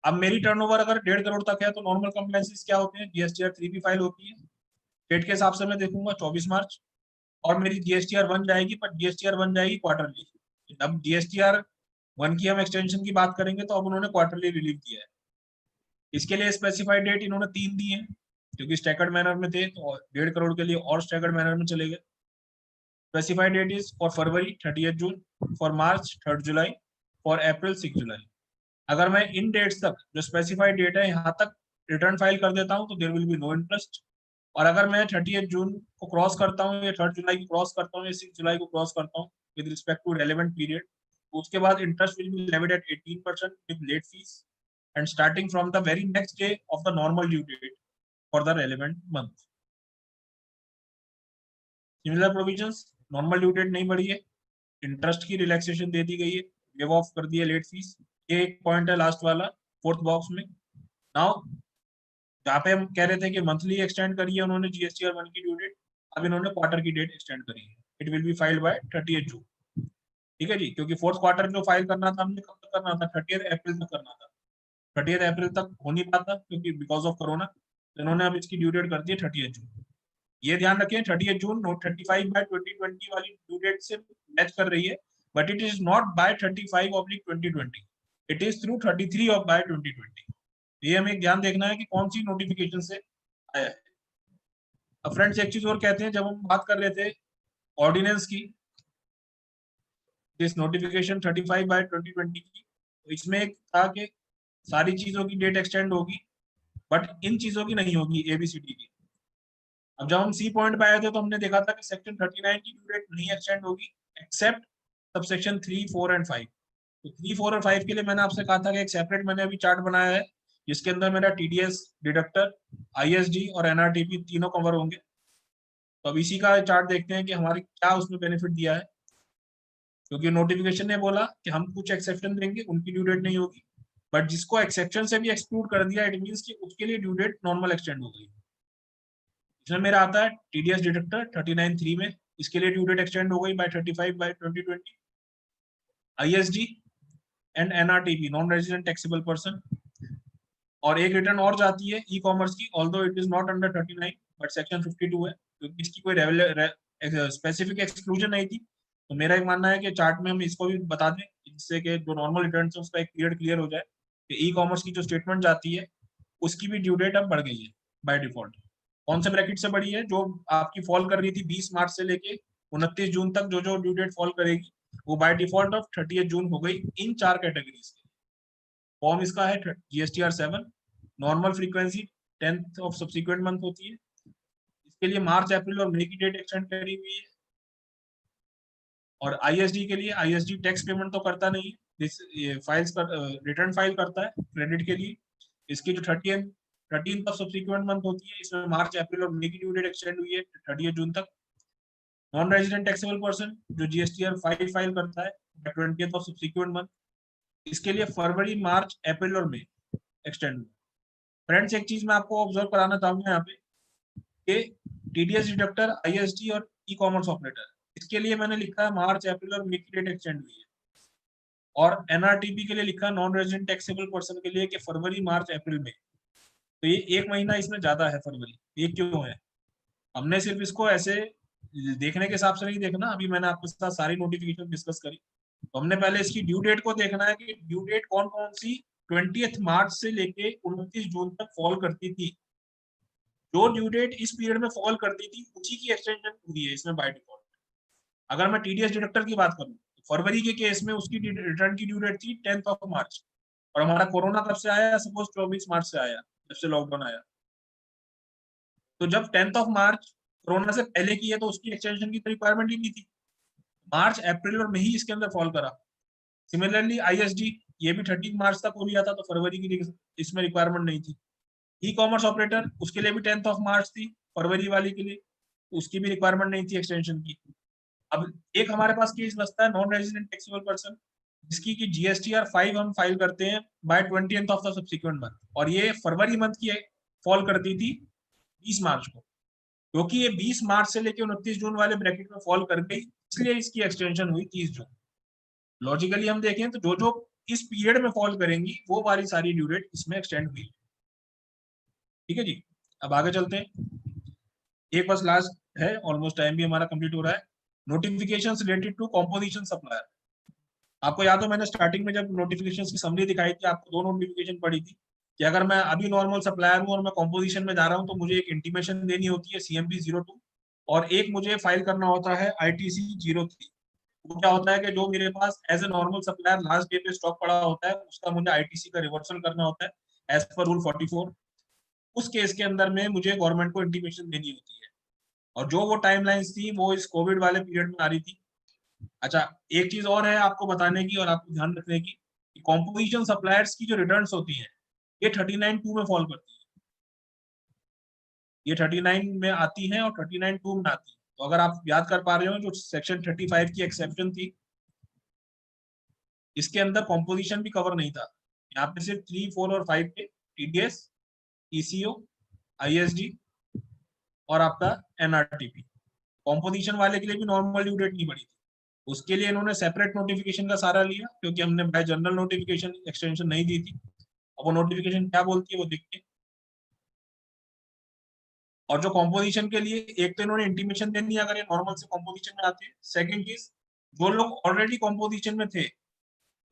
अब मेरी टर्नओवर अगर 1.5 करोड़ तक है तो नॉर्मल कंप्लायंसेस क्या होते हैं, जीएसटीआर 3 भी फाइल होती है। डेट के हिसाब से मैं देखूंगा 24 मार्च और मेरी जीएसटीआर 1 जाएगी, पर जीएसटीआर 1 जाएगी क्वार्टरली। अब जीएसटीआर 1 की हम एक्सटेंशन की बात करेंगे तो अब उन्होंने क्वार्टरली रिलीव किया है। इसके लिए स्पेसिफाइड डेट इन्होंने 3 दी है क्योंकि स्टैगर्ड मैनर में थे तो 1.5 करोड़ के लिए और स्टैगर्ड मैनर में चले गए। Specified date is for February 30 June, for March 3 July, for April 6 July. अगर मैं इन डेट्स तक जो स्पेसिफाइड डेट है यहाँ तक रिटर्न फाइल कर देता हूँ तो there will be no interest. और अगर मैं 30 जून को क्रॉस करता हूँ या 3 जुलाई को क्रॉस करता हूँ या 6 जुलाई को क्रॉस करता हूँ with respect to relevant period, उसके बाद interest will be levied at 18% with late fees and starting from the very next day of the normal due date for the relevant month. Similar provisions, normal due date नहीं बढ़ी है, interest की relaxation दे दी गई है, wave of कर दिया late fees. ये एक पॉइंट है लास्ट वाला 4th बॉक्स में। नाउ जहाँ पे हम कह रहे थे कि मंथली एक्सटेंड करी है उन्होंने जीएसटीआर 1 की ड्यू डेट, अब इन्होंने क्वार्टर की डेट एक्सटेंड करी है। It will be filed by 30 जून। ठीक है जी, क्योंकि 4th क्वार्टर जो फाइल करना था हमने कब तक करना था, 30 अप्रैल तक करना था। 30 अप्रैल तक हो नहीं पाता क्योंकि बिकॉज ऑफ कोरोना, तो इन्होंने अब इसकी ड्यू डेट कर दी है 30 जून। ये ध्यान रखें 30 जून नोट 35/2020 वाली ड्यू डेट से मैच कर रही है, but it is not by 35/2020। It is through 33 of by 2020। ये हमें ध्यान देखना है कि कौन सी नोटिफिकेशन से आया है। अब फ्रेंड्स एक चीज और कहते हैं, जब हम बात कर रहे थे ऑर्डिनेंस की, दिस नोटिफिकेशन 35 बाय 2020 की, तो इसमें एक था कि सारी चीजों की डेट एक्सटेंड होगी बट इन चीजों की नहीं होगी, एबीसीडी की। अब जब हम सी पॉइंट पे आए थे तो हमने देखा था कि सेक्शन 39 की ड्यू डेट नहीं एक्सटेंड होगी एक्सेप्ट सबसेक्शन 3, 4 एंड 5। तो 3, 4 और 5 के लिए मैंने आपसे कहा था कि एक सेपरेट मैंने अभी चार्ट बनाया है जिसके अंदर मेरा टीडीएस, डिडक्टर, आईएसडी और एनआरटीपी तीनों कवर होंगे। तो अब इसी का चार्ट देखते हैं कि हमारे क्या उसमें बेनिफिट दिया है, क्योंकि नोटिफिकेशन ने बोला कि हम कुछ एक्सेप्शन देंगे, उनकी ड्यू डेट नहीं होगी, बट जिसको एक्सेप्शन से भी एक्सक्लूड कर दिया इट मींस कि उसके लिए ड्यू डेट नॉर्मल एक्सटेंड हो गई। इसमें मेरा आता है टीडीएस डिडक्टर 39(3) में, इसके लिए ड्यू डेट एक्सटेंड हो गई by 35 by 2020। ISD and NRTP, non resident taxable person, और एक रिटर्न और जाती है ई कॉमर्स की, although it is not under 39 but section 52 है, क्योंकि इसकी कोई स्पेसिफिक एक्सक्लूजन नहीं थी। तो मेरा एक मानना है कि चार्ट में हम इसको भी बता दें जिससे कि जो नॉर्मल रिटर्न है उसका एक पीरियड क्लियर हो जाए कि ई कॉमर्स की जो स्टेटमेंट जाती है उसकी भी ड्यू डेट अब बढ़ गई है बाय डिफॉल्ट। कौन से ब्रैकेट से बढ़ी है? जो आपकी फॉल कर रही थी 20 मार्च से लेके 29 जून तक, जो जो ड्यू डेट फॉल करेगी वो बाय डिफॉल्ट ऑफ 30 जून हो गई इन 4 कैटेगरीज। फॉर्म इसका है GSTR 7, normal frequency 10th of subsequent month होती है, इसके लिए मार्च, अप्रैल और मई की डेट एक्सटेंड करी हुई है। और आईएसडी के लिए, आईएसडी टैक्स पेमेंट तो करता नहीं है, दिस फाइल्स कर रिटर्न फाइल करता है क्रेडिट के लिए, इसकी जो 13th ऑफ सब्सिक्वेंट मंथ होती है, इसमें मार्च, अप्रैल और मई की ड्यू डेट एक्सटेंड हुई है 30 जून तक। नॉन रेजिडेंट टैक्सेबल पर्सन जो जीएसटीआर 5 फाइल करता है 20th ऑफ सब्सिक्वेंट मंथ, इसके लिए फरवरी, मार्च, अप्रैल और मई एक्सटेंड हुआ। फ्रेंड्स एक चीज मैं आपको ऑब्जर्व कराना चाहूंगा यहाँ पे कि टीडीएस डिडक्टर, आईएसडी और ई कॉमर्स ऑपरेटर, इसके लिए मैंने लिखा है मार्च, अप्रैल और मई की डेट एक्सटेंड हुई है, और एनआरटीपी के लिए लिखा है नॉन रेजिडेंट टैक्सेबल पर्सन के लिए कि फरवरी, मार्च, अप्रैल में। तो ये एक महीना इसमें ज्यादा है फरवरी, ये क्यों है? हमने सिर्फ इसको ऐसे देखने के हिसाब से नहीं देखना, अभी मैंने आपके साथ सारी नोटिफिकेशन डिस्कस करी, तो हमने पहले इसकी ड्यू डेट को देखना है कि ड्यू डेट कौन कौन सी 20 मार्च से लेके 29 जून तक फॉल करती थी। जो ड्यू डेट इस पीरियड में फॉल करती थी उसी की एक्सटेंशन हुई है इसमें बाय डिफॉल्ट। अगर मैं टीडीएस डिडक्टर की बात करूं तो फरवरी के केस में उसकी रिटर्न की ड्यू डेट थी 10th ऑफ मार्च, और हमारा कोरोना कब से आया? सपोज 24 मार्च से आया, जब से लॉकडाउन आया। तो जब 10th ऑफ मार्च कोरोना से पहले की है तो उसकी एक्सटेंशन की रिक्वायरमेंट ही नहीं थी। मार्च, अप्रैल और मई इसके अंदर फॉल करा। सिमिलरली आईएसडी, ये भी 13 मार्च तक हो लिया था, तो फरवरी की इसमें रिक्वायरमेंट नहीं थी। ई कॉमर्स ऑपरेटर, उसके लिए भी 10th ऑफ मार्च थी फरवरी वाली के लिए, उसकी भी रिक्वायरमेंट नहीं थी एक्सटेंशन की। अब एक हमारे पास केस बचता है नॉन रेजिडेंट टैक्सेबल पर्सन, जिसकी की जीएसटीआर 5 हम फाइल करते हैं by 20th of the subsequent month, और ये फरवरी मंथ की फॉल करती थी 20 मार्च को, क्योंकि ये 20 मार्च से लेकर 29 जून वाले ब्रैकेट में फॉल कर गई, इसलिए इसकी एक्सटेंशन हुई 30 जून। लॉजिकली हम देखें तो जो जो इस पीरियड में फॉल करेंगी वो वाली सारी ड्यू डेट इसमें एक्सटेंड हुई। ठीक है जी, अब आगे चलते हैं। एक बस लास्ट है, ऑलमोस्ट टाइम भी हमारा कंप्लीट हो रहा है। Notifications related to composition supplier. आपको याद हो मैंने स्टार्टिंग में जब नोटिफिकेशंस की समरी दिखाई थी, आपको दो नोटिफिकेशन पड़ी थी कि अगर मैं अभी नॉर्मल सप्लायर हूं और मैं कंपोजिशन में जा रहा हूं तो मुझे एक इंटीमेशन देनी होती है CMP 02, और एक मुझे फाइल करना होता है ITC 03। वो क्या होता है कि जो मेरे पास as a normal supplier last day पे स्टॉक पड़ा होता है उसका मुझे ITC का रिवर्सल करना होता है एज पर रूल 44। उस केस के अंदर में मुझे गवर्नमेंट को इंटीमेशन देनी होती है, और जो वो टाइमलाइंस थी वो इस कोविड वाले पीरियड में आ रही थी। अच्छा, एक चीज और है आपको बताने की और आपको ध्यान रखने की, कॉम्पोजिशन सप्लायर्स की जो रिटर्न्स होती हैं ये 39(2) में फॉल करती है। ये 39 में आती हैं और 39(2) में आती है। तो अगर आप याद कर पा रहे हो जो सेक्शन 35 की एक्सेप्शन थी, इसके अंदर कॉम्पोजिशन भी कवर नहीं था। यहाँ पे सिर्फ 3, 4 और 5 के TDS, ECO, ISD और आपका NRTP। कॉम्पोजिशन वाले के लिए भी नॉर्मल ड्यू डेट नहीं बढ़ी थी, उसके लिए इन्होंने सेपरेट नोटिफिकेशन का सहारा लिया, क्योंकि हमने बाय जनरल नोटिफिकेशन एक्सटेंशन नहीं दी थी। अब वो नोटिफिकेशन क्या बोलती है वो देखते हैं। और जो कॉम्पोजिशन के लिए एक तो इन्होंने इंटीमेशन देनी है अगर ये नॉर्मल से कॉम्पोजिशन में आते हैं। सेकंड चीज, जो लोग ऑलरेडी कॉम्पोजिशन में थे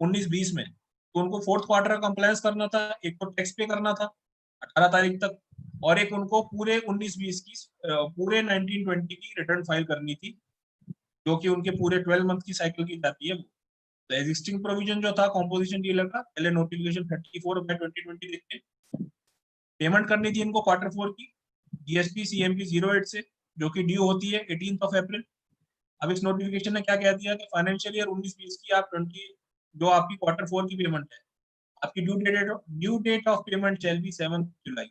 19-20 में, तो उनको 4th क्वार्टर का कंप्लायंस करना था, एक को टैक्स पे करना था 18 तारीख तक, और एक उनको पूरे 19-20 की पूरे 19-20 की रिटर्न फाइल करनी थी, जो कि उनके पूरे 12 मंथ की साइकिल की जाती है। तो एग्जिस्टिंग प्रोविजन जो था कॉम्पोजिशन डीलर का, पहले नोटिफिकेशन 34/2020 देखते, पेमेंट करनी थी इनको Q4 की GST CMP 08 से, जो कि ड्यू होती है 18 अप्रैल। अब इस नोटिफिकेशन ने क्या कह दिया कि फाइनेंशियल ईयर 19-20 की आप 20 जो आपकी Q4 की पेमेंट है, आपकी due date of payment shall be 7 July.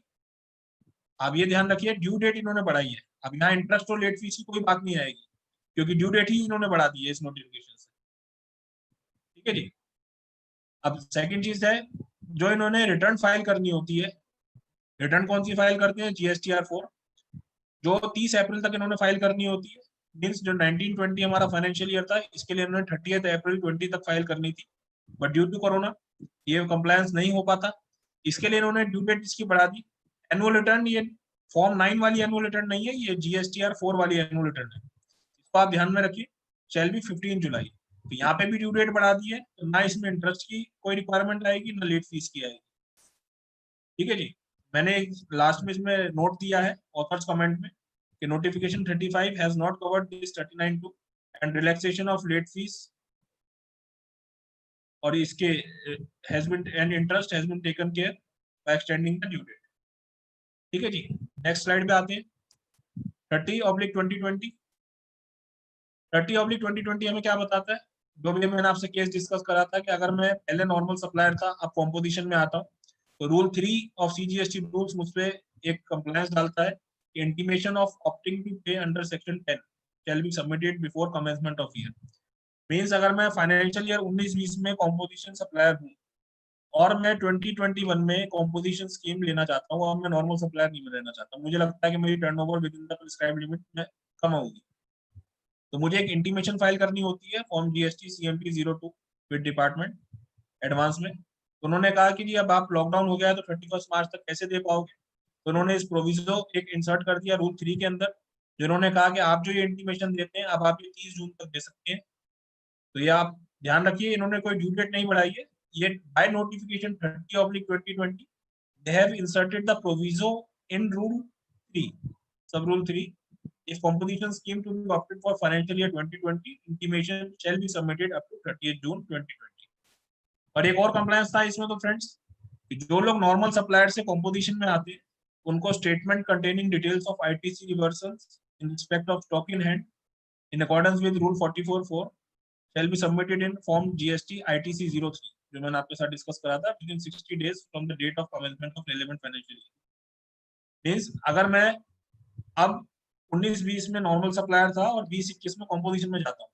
आप ये ध्यान रखिए, ड्यू डेट इन्होंने बढ़ाई है। अब यहाँ इंटरेस्ट और लेट फीस की कोई बात नहीं आएगी, क्योंकि ड्यू डेट ही इन्होंने बढ़ा दी है इस नोटिफिकेशन से। ठीक है जी। अब सेकंड चीज है, जो इन्होंने रिटर्न फाइल करनी होती है, रिटर्न कौन सी फाइल करते हैं? GSTR 4, जो 30 अप्रैल तक इन्होंने फाइल करनी होती है। मीन्स जो 19-20 हमारा फाइनेंशियल ईयर था, इसके लिए इन्होंने 30 अप्रैल 20 तक फाइल करनी थी, बट ड्यू टू कोरोना ये कंप्लायंस नहीं हो पाता, इसके लिए इन्होंने ड्यू डेट इसकी बढ़ा दी। एनुअल रिटर्न, ये फॉर्म 9 वाली एनुअल रिटर्न नहीं है, ये GSTR 4 वाली एनुअल रिटर्न है, इसको आप ध्यान में रखिए, शैल बी 15 जुलाई। तो यहाँ पे भी ड्यू डेट बढ़ा दी है, तो ना इसमें इंटरेस्ट की कोई रिक्वायरमेंट आएगी, ना लेट फीस की आएगी। ठीक है जी। मैंने लास्ट में इसमें नोट दिया है ऑथर्स कमेंट में कि notification 35 has not covered this 39(2) and relaxation of late fees, और इसके has been and interest has been taken care by extending the due date. ठीक है जी। नेक्स्ट स्लाइड पे आते हैं। 30/2020 30/2020 हमें क्या बताता है? जो भी मैंने आपसे केस डिस्कस करा था कि अगर मैं पहले नॉर्मल सप्लायर था, अब कॉम्पोजिशन में आता हूँ, तो रूल 3 ऑफ CGST रूल्स मुझ पे एक कंप्लायंस डालता है कि इंटीमेशन ऑफ ऑप्टिंग टू पे under section 10 shall be submitted before commencement of year. Means अगर मैं फाइनेंशियल ईयर 19-20 में कॉम्पोजिशन सप्लायर हूँ और मैं 2021 में कॉम्पोजिशन स्कीम लेना चाहता हूँ और मैं नॉर्मल सप्लायर नहीं रहना चाहता, मुझे लगता है कि मेरी turnover with in the prescribed limit में कम होगी, तो मुझे एक इंटीमेशन फाइल करनी होती है form GST CMP 02 with department advance में। तो उन्होंने कहा कि जी अब आप लॉकडाउन हो गया है तो 31 मार्च तक कैसे दे पाओगे, तो उन्होंने इस प्रोविजो एक इंसर्ट कर दिया रूल 3 के अंदर, जिन्होंने कहा कि आप जो ये इंटीमेशन देते हैं अब आप ये 30 जून तक दे सकते हैं। तो ये आप ध्यान रखिए, इन्होंने कोई ड्यू डेट नहीं बढ़ाई है, ये by notification 30/2020 they have inserted the proviso in rule 3 sub rule 3, if composition scheme to be opted for financial year 2020 intimation shall be submitted up to 30th June 2020। और एक और कंप्लायंस था इसमें तो फ्रेंड्स, जो लोग नॉर्मल सप्लायर से composition में आते हैं उनको statement containing details of ITC reversals in respect of stock in hand in accordance with rule 44(4) shall be submitted in form GST ITC 03, जो मैंने आपके साथ डिस्कस करा था, within 60 days from the date of commencement of relevant financial year। Means अगर मैं अब 19-20 में नॉर्मल सप्लायर था और 20-21 में कॉम्पोजिशन में जाता हूँ,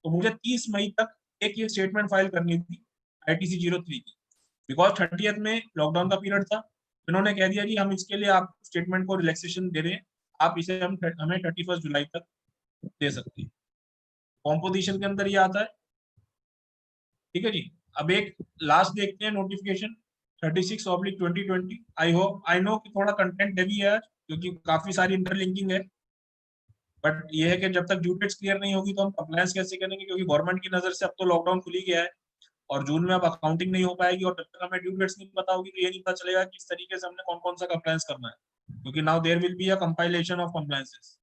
तो मुझे 30 मई तक एक ये स्टेटमेंट फाइल करनी थी ITC 03 की, बिकॉज 30th में लॉकडाउन का पीरियड था। इन्होंने कह दिया जी हम इसके लिए आप स्टेटमेंट को रिलैक्सेशन दे रहे हैं, आप इसे हमें 31 जुलाई तक दे सकते हैं। कॉम्पोजिशन के अंदर ये आता है। ठीक है जी। अब एक लास्ट देखते हैं नोटिफिकेशन 36/2020। आई नो कि थोड़ा कंटेंट हैवी है क्योंकि काफी सारी इंटरलिंकिंग है, बट ये है कि जब तक ड्यू डेट्स क्लियर नहीं होगी तो हम कंप्लायंस कैसे करेंगे, क्योंकि गवर्नमेंट की नजर से अब तो लॉकडाउन खुल ही गया है और जून में अब अकाउंटिंग नहीं हो पाएगी, और जब तक हमें ड्यू डेट्स नहीं पता होगी तो ये नहीं पता चलेगा कि किस तरीके से हमने कौन कौन सा कंप्लायंस करना है, क्योंकि now there will be a compilation of compliances.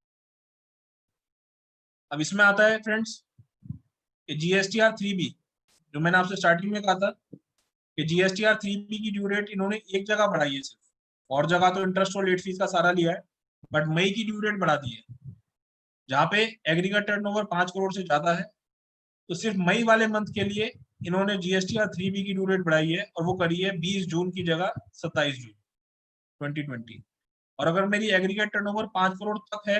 अब इसमें आता है फ्रेंड्स GSTR 3B, जो मैंने आपसे स्टार्टिंग में कहा था कि GSTR 3B की ड्यू डेट इन्होंने एक जगह बढ़ाई है सिर्फ, और जगह तो इंटरेस्ट और लेट फीस का सारा लिया है, बट मई की ड्यू डेट बढ़ा दी है। जहाँ पे एग्रीगेट टर्नओवर 5 करोड़ से ज्यादा है, तो सिर्फ मई वाले मंथ के लिए इन्होंने GSTR 3B की ड्यू डेट बढ़ाई है और वो करी है 20 जून की जगह 27 जून 2020। और अगर मेरी एग्रीगेट टर्नओवर 5 करोड़ तक है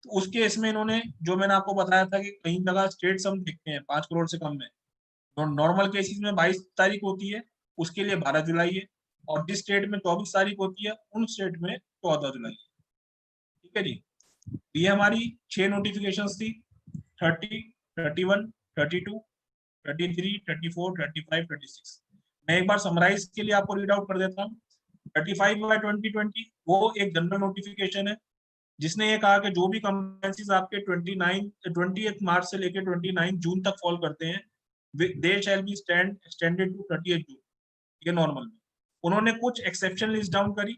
तो उस केस में इन्होंने, जो मैंने आपको बताया था कि कहीं जगह स्टेट हम देखते हैं 5 करोड़ से कम में, तो नॉर्मल केसेस में 22 तारीख होती है, उसके लिए 12 जुलाई है, और जिस स्टेट में 24 तारीख होती है उन स्टेट में 14 जुलाई है। ठीक है जी। ये हमारी 6 नोटिफिकेशंस थी, 30, 31, 32, 33, 34, 35, 26। मैं एक बार समराइज के लिए आपको रीड आउट कर देता हूँ। 35/2020 वो एक जनरल नोटिफिकेशन है जिसने ये कहा कि जो भी कंप्लायंसेस आपके 20th मार्च से लेकर 29 जून तक फॉल करते हैं, they shall be extended to 30th June. ये नॉर्मल में। उन्होंने कुछ एक्सेप्शन लिस्ट डाउन करी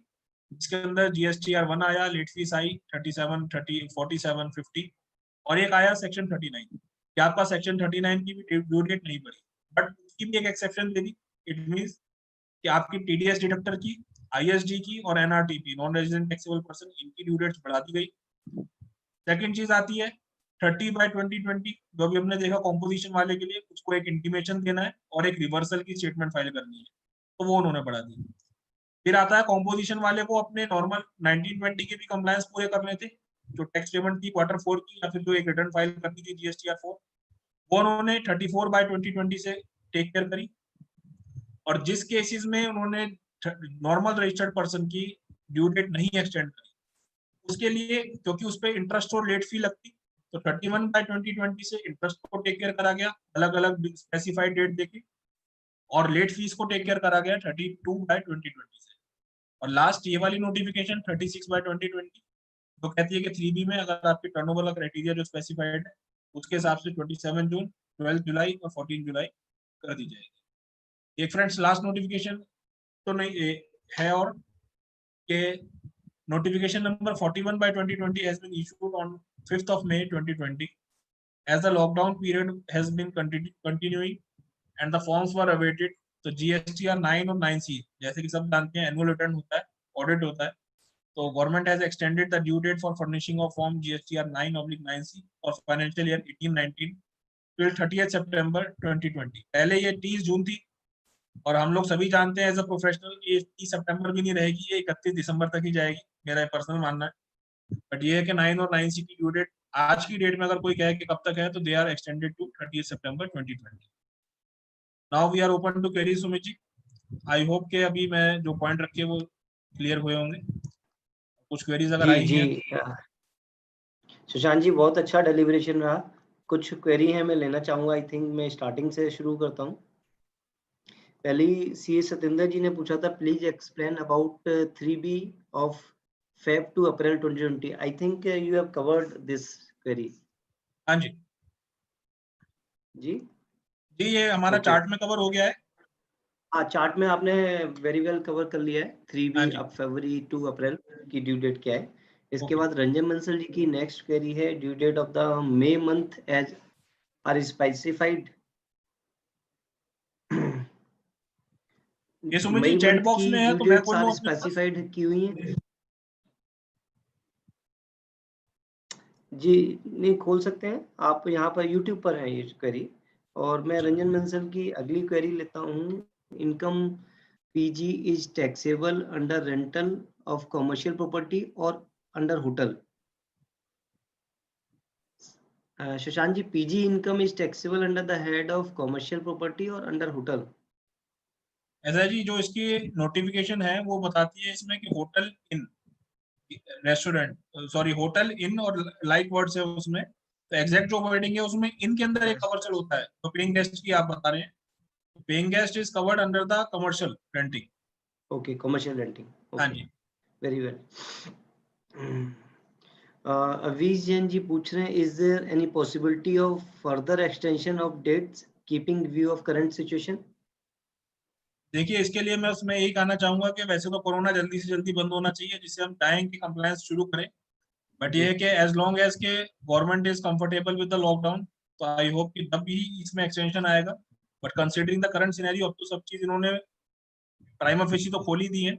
जिसके अंदर GSTR 1 आया, लेट फीस आई 37, 30, 47, 50 और एक आया सेक्शन 39 कि आपका सेक्शन 39 की भी ड्यू डेट नहीं बढ़ी, बट उसकी भी एक exception they the. It means कि आपकी TDS डिडक्टर की, ISD की और NRTP non resident taxable person इनकी ड्यू डेट्स बढ़ा दी गई। सेकंड चीज आती है 30/2020 जो भी हमने देखा कॉम्पोजिशन वाले के लिए, उसको एक इंटीमेशन देना है और एक रिवर्सल की स्टेटमेंट फाइल करनी है, तो वो उन्होंने बढ़ा दी। फिर आता है कॉम्पोजिशन वाले को अपने नॉर्मल 1920 के भी कंप्लायंस पूरे करने थे, जो टैक्स पेमेंट थी Q4 की या फिर जो एक रिटर्न फाइल करनी थी GSTR 4, वो उन्होंने 34/2020 से टेक केयर करी। और जिस केसेस में उन्होंने नॉर्मल रजिस्टर्ड पर्सन की ड्यू डेट नहीं एक्सटेंड करी, उसके लिए क्योंकि उस पर इंटरेस्ट और लेट फी लगती, तो 31/2020 से इंटरेस्ट को टेक केयर करा गया अलग अलग स्पेसिफाइड डेट देके, और लेट फीस को टेक केयर करा गया 32/2020 से। और लास्ट ये वाली नोटिफिकेशन 36/2020 जो कहती है कि 3B में अगर आपके टर्नओवर का क्राइटेरिया जो स्पेसिफाइड है उसके हिसाब से 27 जून, 12 जुलाई और 14 जुलाई कर दी जाएगी। एक फ्रेंड्स लास्ट नोटिफिकेशन तो नहीं है, और के notification number 41/2020 has been issued on 5th of May 2020 as the lockdown period has been continuing and the forms were awaited. तो GSTR 9 और 9C जैसे कि सब जानते हैं एनुअल रिटर्न होता है, ऑडिट होता है, तो government has extended the due date for furnishing of form GSTR 9/9C और financial year 18-19 till 30th September 2020। पहले ये 30 जून थी और हम लोग सभी जानते हैं एज अ प्रोफेशनल ये 30 सितंबर भी नहीं रहेगी, ये 31 दिसंबर तक ही जाएगी, मेरा पर्सनल मानना है। बट ये है कि 9 और 9C की ड्यू डेट आज की डेट में अगर कोई कहे कि कब तक है तो they are extended to 30 September 2020। Now we are open to queries Sumit ji. I hope के अभी मैं जो पॉइंट रखे वो क्लियर हुए होंगे। कुछ क्वेरीज अगर आई जी हैं सुशांत जी बहुत अच्छा डेलिब्रेशन रहा। कुछ क्वेरी है मैं लेना चाहूंगा। आई थिंक मैं स्टार्टिंग से शुरू करता हूँ। पहली CA सतेंद्र जी ने पूछा था please explain about 3B of Feb to April 2020। I think you have covered this query. हाँ जी जी जी, ये हमारा Okay. चार्ट में कवर हो गया है। हाँ चार्ट में आपने वेरी वेल कवर कर लिया है। 3B हाँ जी। अब फरवरी टू अप्रैल की ड्यू डेट क्या है। इसके Okay. बाद रंजन बंसल जी की नेक्स्ट क्वेरी है due date of the May month as are specified. ये सुमित जी मई चैट मंथ बॉक्स की में है ड्यू तो मैं डेट्स खोल आर लूं अपने पास? स्पेसिफाइड की हुई है। जी नहीं खोल सकते हैं आप, यहाँ पर यूट्यूब पर है ये क्वेरी। और मैं रंजन बंसल की अगली क्वेरी लेता हूँ। Income PG is taxable under rental of commercial property or under hotel. Sushant ji PG income is taxable under the head of commercial property or under hotel. ऐसा जी जो इसकी नोटिफिकेशन है वो बताती है इसमें कि hotel in restaurant, sorry hotel in और लाइक वर्ड्स है उसमें, तो एग्जैक्ट जो वर्डिंग है उसमें इन के अंदर एक कमर्शियल होता है। तो पेइंग गेस्ट की आप बता रहे हैं, paying guest is covered under the commercial renting. Okay commercial renting. हाँ ओके जी वेरी वेल। अवीज जैन जी पूछ रहे हैं is there any possibility of further extension of dates keeping view of current situation. देखिए इसके लिए मैं उसमें यही कहना चाहूंगा कि वैसे तो कोरोना जल्दी से जल्दी बंद होना चाहिए जिससे हम चाहें कि कंप्लायंस शुरू करें, बट ये है कि एज लॉन्ग एज के government is comfortable with the lockdown तो आई होप कि तब भी इसमें एक्सटेंशन आएगा। But considering the current scenario अब तो सब चीज इन्होंने प्राइमा फेसी तो खोल ही दी है,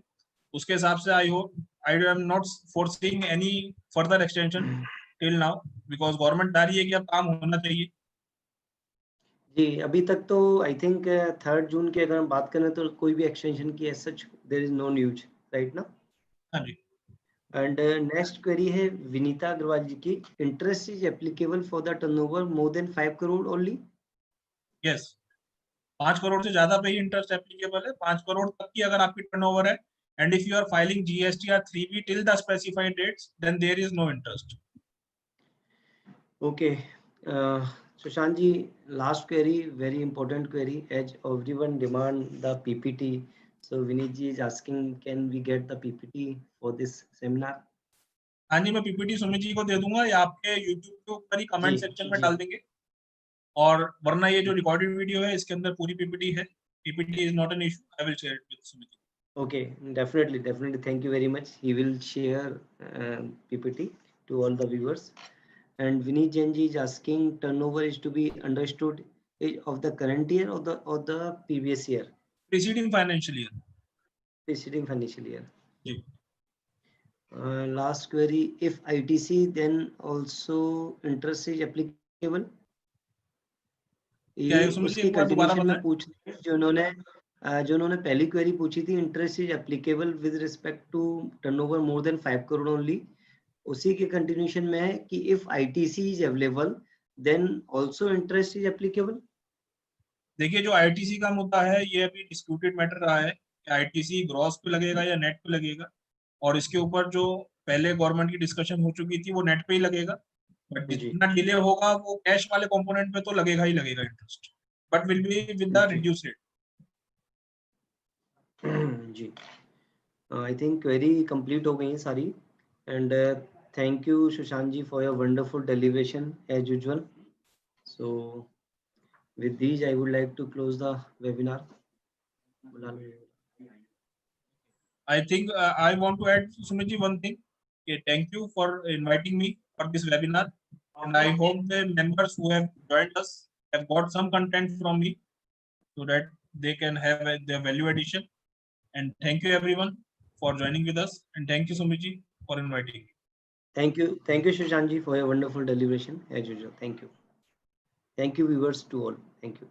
उसके हिसाब से I hope I am not forcing any further extension till now because government चाह रही है कि अब काम होना चाहिए। जी अभी तक तो आई थिंक 3 जून की अगर हम बात करें तो कोई भी एक्सटेंशन की as such there is no news right ना। हाँ जी एंड नेक्स्ट क्वेरी है विनीता अग्रवाल जी की interest is applicable for the turnover more than 5 crore only. Yes 5 crore से ज्यादा पे ही इंटरेस्ट एप्लीकेबल है। 5 करोड़ तक की अगर आपकी टर्नओवर है and if you are filing GSTR 3B till the specified dates then there is no interest. Okay Sushant ji last query very important query as everyone demand the PPT। So Vinit ji is asking, can we get the PPT for this seminar? हाँ जी मैं PPT Sumit ji को दे दूंगा या आपके YouTube के ऊपर ही comment जी section में जी डाल देंगे, और वरना ये जो रिकॉर्डेड वीडियो है इसके अंदर पूरी PPT है, PPT is not an issue. I will share it with Sumit. Okay, definitely. Thank you very much. He will share PPT to all the viewers. And Vinny Jainji is asking, turnover is to be understood of the current year or the previous year, Preceding financial year. preceding financial year. Yeah. Last query, if ITC, then also interest is applicable. क्या है सुमित जी, उसकी एक बार दोबारा continuation में बताएं। पूछ रहे हैं, जो उन्होंने पहली क्वेरी पूछी थी, interest is applicable with respect to turnover more than 5 crore only, उसी के कंटिन्यूशन में है कि if ITC is available then also interest is applicable. देखिए जो आईटीसी का मुद्दा है ये अभी डिस्प्यूटेड मैटर रहा है कि आईटीसी ग्रॉस पे लगेगा या नेट पे लगेगा, और इसके ऊपर जो पहले गवर्नमेंट की डिस्कशन हो चुकी थी वो नेट पे ही लगेगा, बट जितना डिले होगा वो कैश वाले कंपोनेंट पे तो लगेगा ही लगेगा interest, but will be with the reduce rate. जी, आई थिंक क्वेरी कंप्लीट हो गई है सारी, and thank you Sushant ji for your wonderful deliberation as usual. So with these I would like to close the webinar. I think I want to add, Sumit ji, one thing. Okay, thank you for inviting me for this webinar, and I hope the members who have joined us have got some content from me, so that they can have their value addition. And thank you everyone for joining with us, and thank you Sumit ji for inviting me. Thank you Sushant ji for your wonderful deliberation as usual. Thank you viewers to all. Thank you.